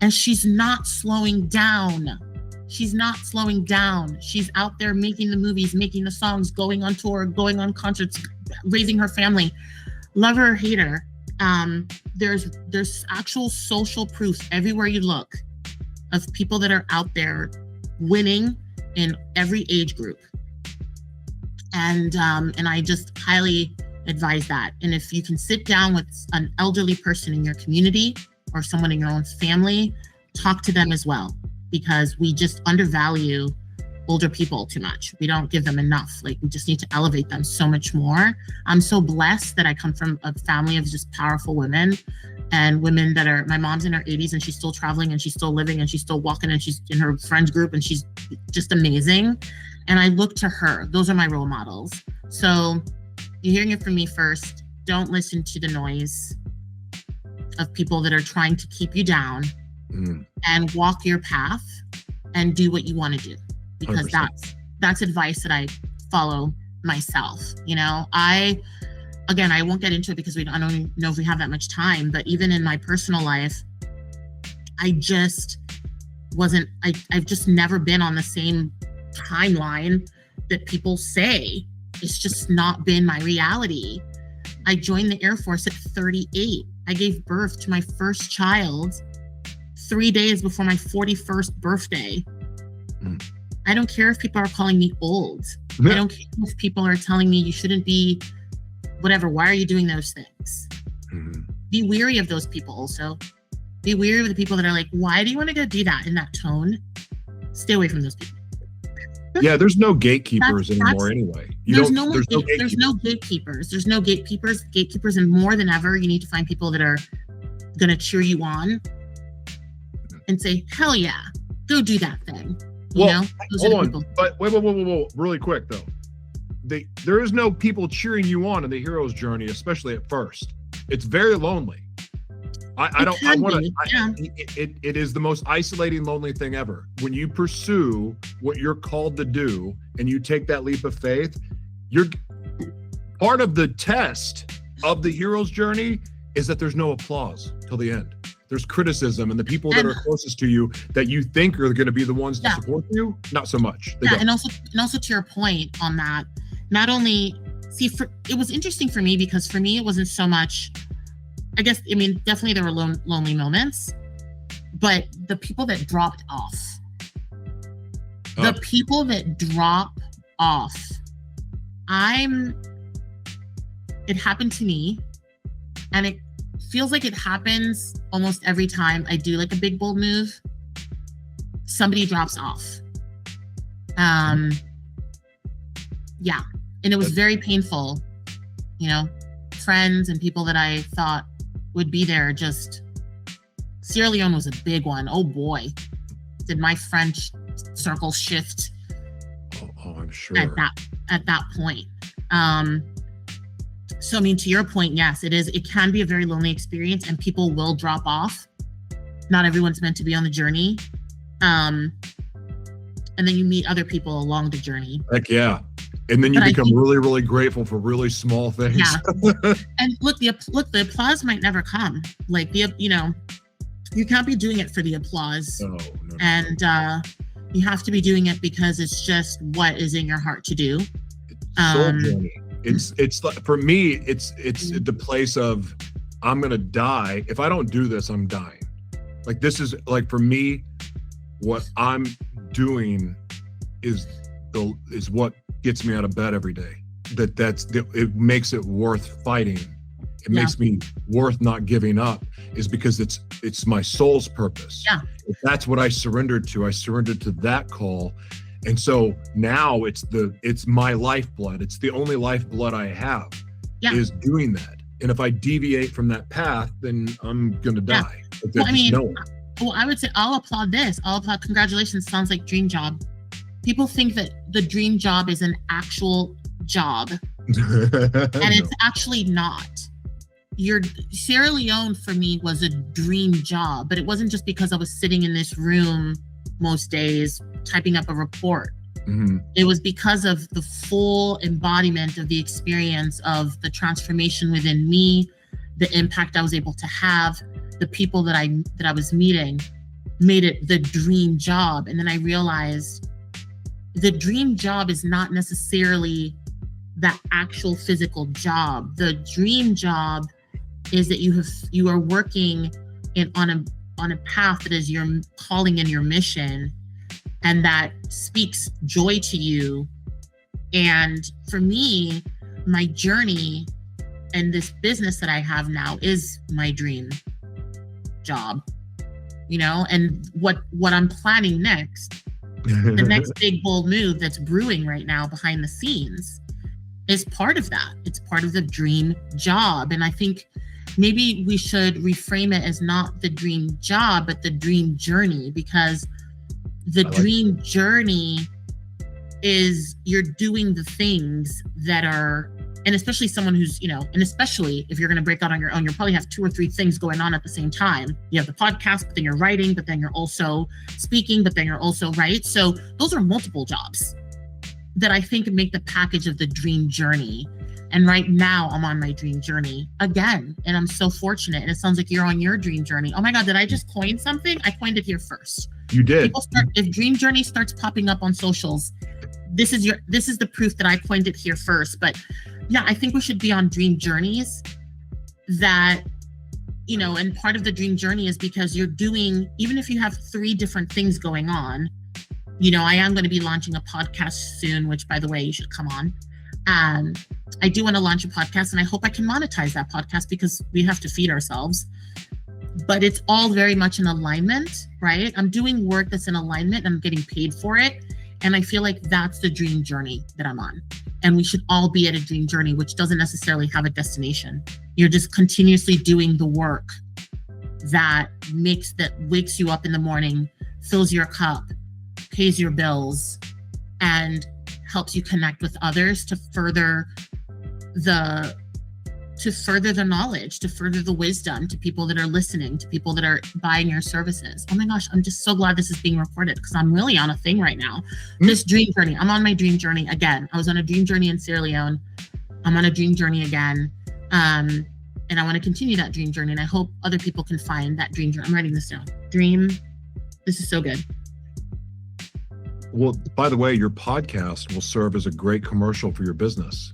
and she's not slowing down. She's not slowing down. She's out there making the movies, making the songs, going on tour, going on concerts, raising her family. Love her or hate her. There's actual social proof everywhere you look of people that are out there winning in every age group. And I just highly advise that. And if you can sit down with an elderly person in your community or someone in your own family, talk to them as well, because we just undervalue older people too much. We don't give them enough. We just need to elevate them so much more. I'm so blessed that I come from a family of just powerful women, and women that are, my mom's in her 80s and she's still traveling and she's still living and she's still walking and she's in her friends group and she's just amazing. And I look to her. Those are my role models. So you're hearing it from me first. Don't listen to the noise of people that are trying to keep you down, and walk your path and do what you want to do, because 100%. That's advice that I follow myself. I won't get into it because I don't know if we have that much time, but even in my personal life, I've just never been on the same timeline that people say. It's just not been my reality. I joined the Air Force at 38. I gave birth to my first child 3 days before my 41st birthday. I don't care if people are calling me old. I don't care if people are telling me you shouldn't be whatever. Why are you doing those things? Be wary of those people also. Be wary of the people that are like, why do you want to go do that in that tone? Stay away from those people. Yeah, there's no gatekeepers anymore anyway. There's no gatekeepers. There's no gatekeepers. Gatekeepers, and more than ever, you need to find people that are going to cheer you on and say, hell yeah, go do that thing. Hold on. But wait, really quick though. There is no people cheering you on in the hero's journey, especially at first. It's very lonely. It is the most isolating, lonely thing ever. When you pursue what you're called to do and you take that leap of faith, you're part of the test of the hero's journey is that there's no applause till the end. There's criticism, and the people that are closest to you that you think are going to be the ones to support you, not so much. And also to your point on that, not only it was interesting for me because for me it wasn't so much. Definitely there were lonely moments, but the people that dropped off, it happened to me, and it feels like it happens almost every time I do like a big, bold move. Somebody drops off. Yeah. And it was very painful, friends and people that I thought would be there. Just Sierra Leone was a big one. Oh boy, did my French circle shift. Oh, I'm sure. At that point. So to your point, yes, it can be a very lonely experience, and people will drop off. Not everyone's meant to be on the journey. And then you meet other people along the journey. Heck yeah. And then you become really, really grateful for really small things. Yeah. And look, the applause might never come. Like you can't be doing it for the applause. No. And you have to be doing it because it's just what is in your heart to do. Soul journey. It's like, for me, it's the place of, I'm gonna die. If I don't do this, I'm dying. Like, this is like, for me, what I'm doing is what gets me out of bed every day. It makes it worth fighting. It makes me worth not giving up, is because it's my soul's purpose. Yeah. If that's what I surrendered to. I surrendered to that call. And so now it's my lifeblood. It's the only lifeblood I have is doing that. And if I deviate from that path, then I'm going to die. I would say I'll applaud this. Congratulations. Sounds like dream job. People think that the dream job is an actual job, and it's actually not. Sierra Leone for me was a dream job, but it wasn't just because I was sitting in this room most days typing up a report. Mm-hmm. It was because of the full embodiment of the experience of the transformation within me, the impact I was able to have, the people that I was meeting made it the dream job. And then I realized the dream job is not necessarily that actual physical job. The dream job is that you are working on a path that is your calling and your mission, and that speaks joy to you. And for me, my journey and this business that I have now is my dream job, and what I'm planning next, the next big bold move that's brewing right now behind the scenes is part of that. It's part of the dream job. And I think maybe we should reframe it as not the dream job, but the dream journey, because the dream journey is you're doing the things that are, and especially someone who's, and especially if you're going to break out on your own, you'll probably have 2 or 3 things going on at the same time. You have the podcast, but then you're writing, but then you're also speaking, but then you're also right. So those are multiple jobs that I think make the package of the dream journey. And right now I'm on my dream journey again. And I'm so fortunate. And it sounds like you're on your dream journey. Oh my God, did I just coin something? I coined it here first. You did. If dream journey starts popping up on socials, this is the proof that I coined it here first. But yeah, I think we should be on dream journeys that, and part of the dream journey is because you're doing, even if you have 3 different things going on, I am going to be launching a podcast soon, which by the way, you should come on. I do want to launch a podcast, and I hope I can monetize that podcast because we have to feed ourselves. But it's all very much in alignment, right? I'm doing work that's in alignment and I'm getting paid for it. And I feel like that's the dream journey that I'm on. And we should all be at a dream journey, which doesn't necessarily have a destination. You're just continuously doing the work that wakes you up in the morning, fills your cup, pays your bills, and helps you connect with others to further the knowledge, to further the wisdom to people that are listening, to people that are buying your services. Oh my gosh, I'm just so glad this is being recorded because I'm really on a thing right now. This dream journey. I'm on my dream journey again. I was on a dream journey in Sierra Leone. I'm on a dream journey again. And I want to continue that dream journey. And I hope other people can find that dream journey. I'm writing this down. Dream. This is so good. Well, by the way, your podcast will serve as a great commercial for your business.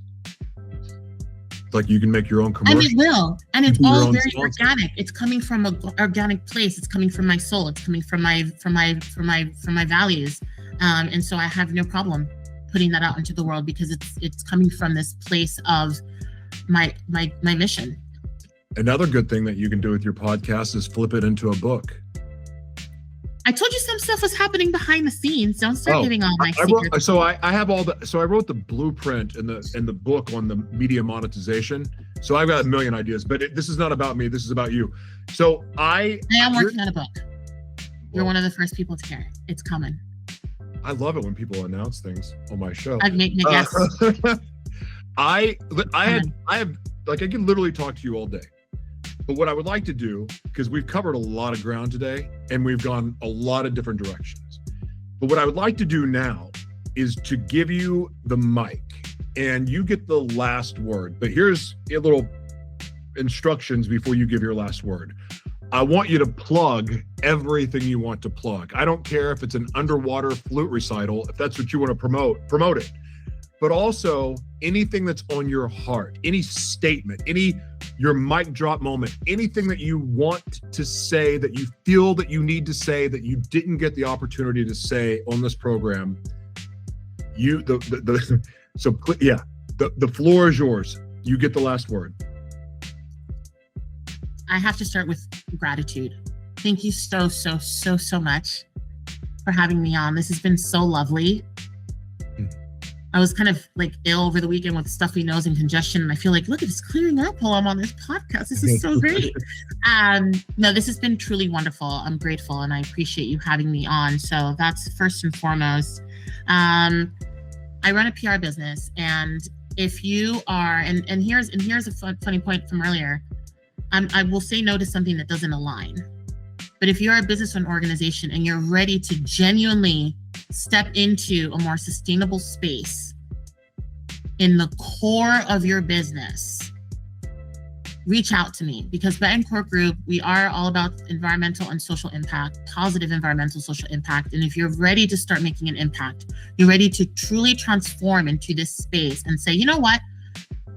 Like you can make your own commercial. And it will. And it's all very organic. It's coming from an organic place. It's coming from my soul. It's coming from my values. And so I have no problem putting that out into the world because it's coming from this place of my mission. Another good thing that you can do with your podcast is flip it into a book. I told you some stuff was happening behind the scenes. Don't start giving all my secrets. I wrote the blueprint in the book on the media monetization. So I've got a million ideas, but this is not about me. This is about you. So I am working on a book. You're one of the first people to hear it. It's coming. I love it when people announce things on my show. I'd make a guess. I can literally talk to you all day. But what I would like to do, because we've covered a lot of ground today and we've gone a lot of different directions. But what I would like to do now is to give you the mic and you get the last word. But here's a little instructions before you give your last word. I want you to plug everything you want to plug. I don't care if it's an underwater flute recital. If that's what you want to promote it. But also anything that's on your heart, any statement, your mic drop moment, anything that you want to say that you feel that you need to say that you didn't get the opportunity to say on this program. The floor is yours. You get the last word. I have to start with gratitude. Thank you so much for having me on. This has been so lovely. I was kind of like ill over the weekend with stuffy nose and congestion. And I feel like, look, it's clearing up while I'm on this podcast. This is so great. No, this has been truly wonderful. I'm grateful and I appreciate you having me on. So that's first and foremost. I run a PR business. And if you are, and here's a funny point from earlier. I will say no to something that doesn't align. But if you're a business or an organization and you're ready to genuinely step into a more sustainable space in the core of your business, reach out to me because Betancourt Group, we are all about environmental and social impact, positive environmental social impact. And if you're ready to start making an impact, you're ready to truly transform into this space and say, you know what?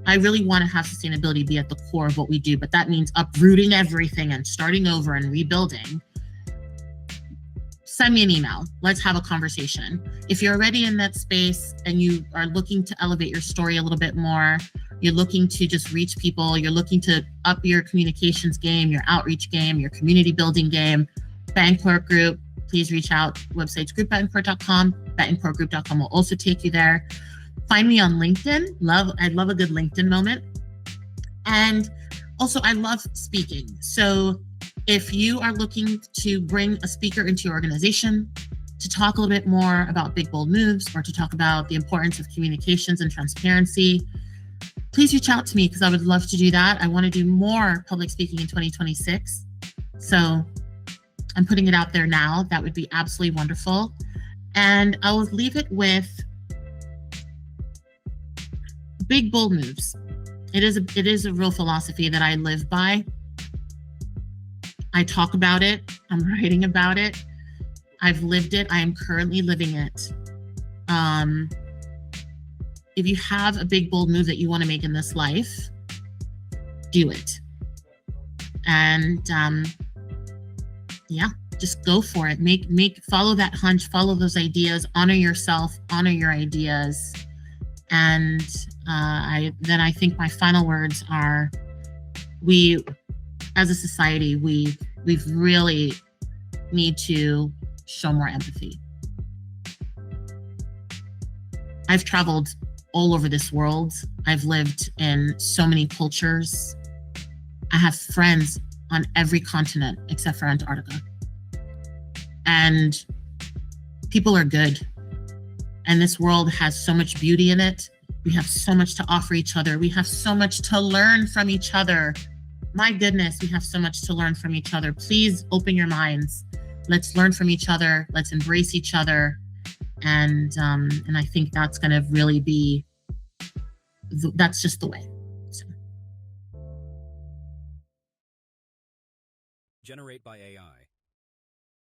I really want to have sustainability be at the core of what we do, but that means uprooting everything and starting over and rebuilding. Send me an email. Let's have a conversation. If you're already in that space and you are looking to elevate your story a little bit more, you're looking to just reach people, you're looking to up your communications game, your outreach game, your community building game, Betancourt Group, please reach out. Website's groupbetancourt.com. Betancourtgroup.com will also take you there. Find me on LinkedIn. I'd love a good LinkedIn moment. And also, I love speaking. So if you are looking to bring a speaker into your organization to talk a little bit more about big, bold moves or to talk about the importance of communications and transparency, please reach out to me because I would love to do that. I want to do more public speaking in 2026. So I'm putting it out there now. That would be absolutely wonderful. And I will leave it with big, bold moves. It is a real philosophy that I live by. I talk about it. I'm writing about it. I've lived it. I am currently living it. If you have a big, bold move that you want to make in this life, do it. And just go for it. Follow that hunch, follow those ideas, honor yourself, honor your ideas. And I think my final words are, we, as a society, we really need to show more empathy. I've traveled all over this world. I've lived in so many cultures. I have friends on every continent except for Antarctica. And people are good. And this world has so much beauty in it. We have so much to offer each other. We have so much to learn from each other. My goodness, we have so much to learn from each other. Please open your minds. Let's learn from each other. Let's embrace each other. And I think that's going to really be, that's just the way. So. Generate by AI.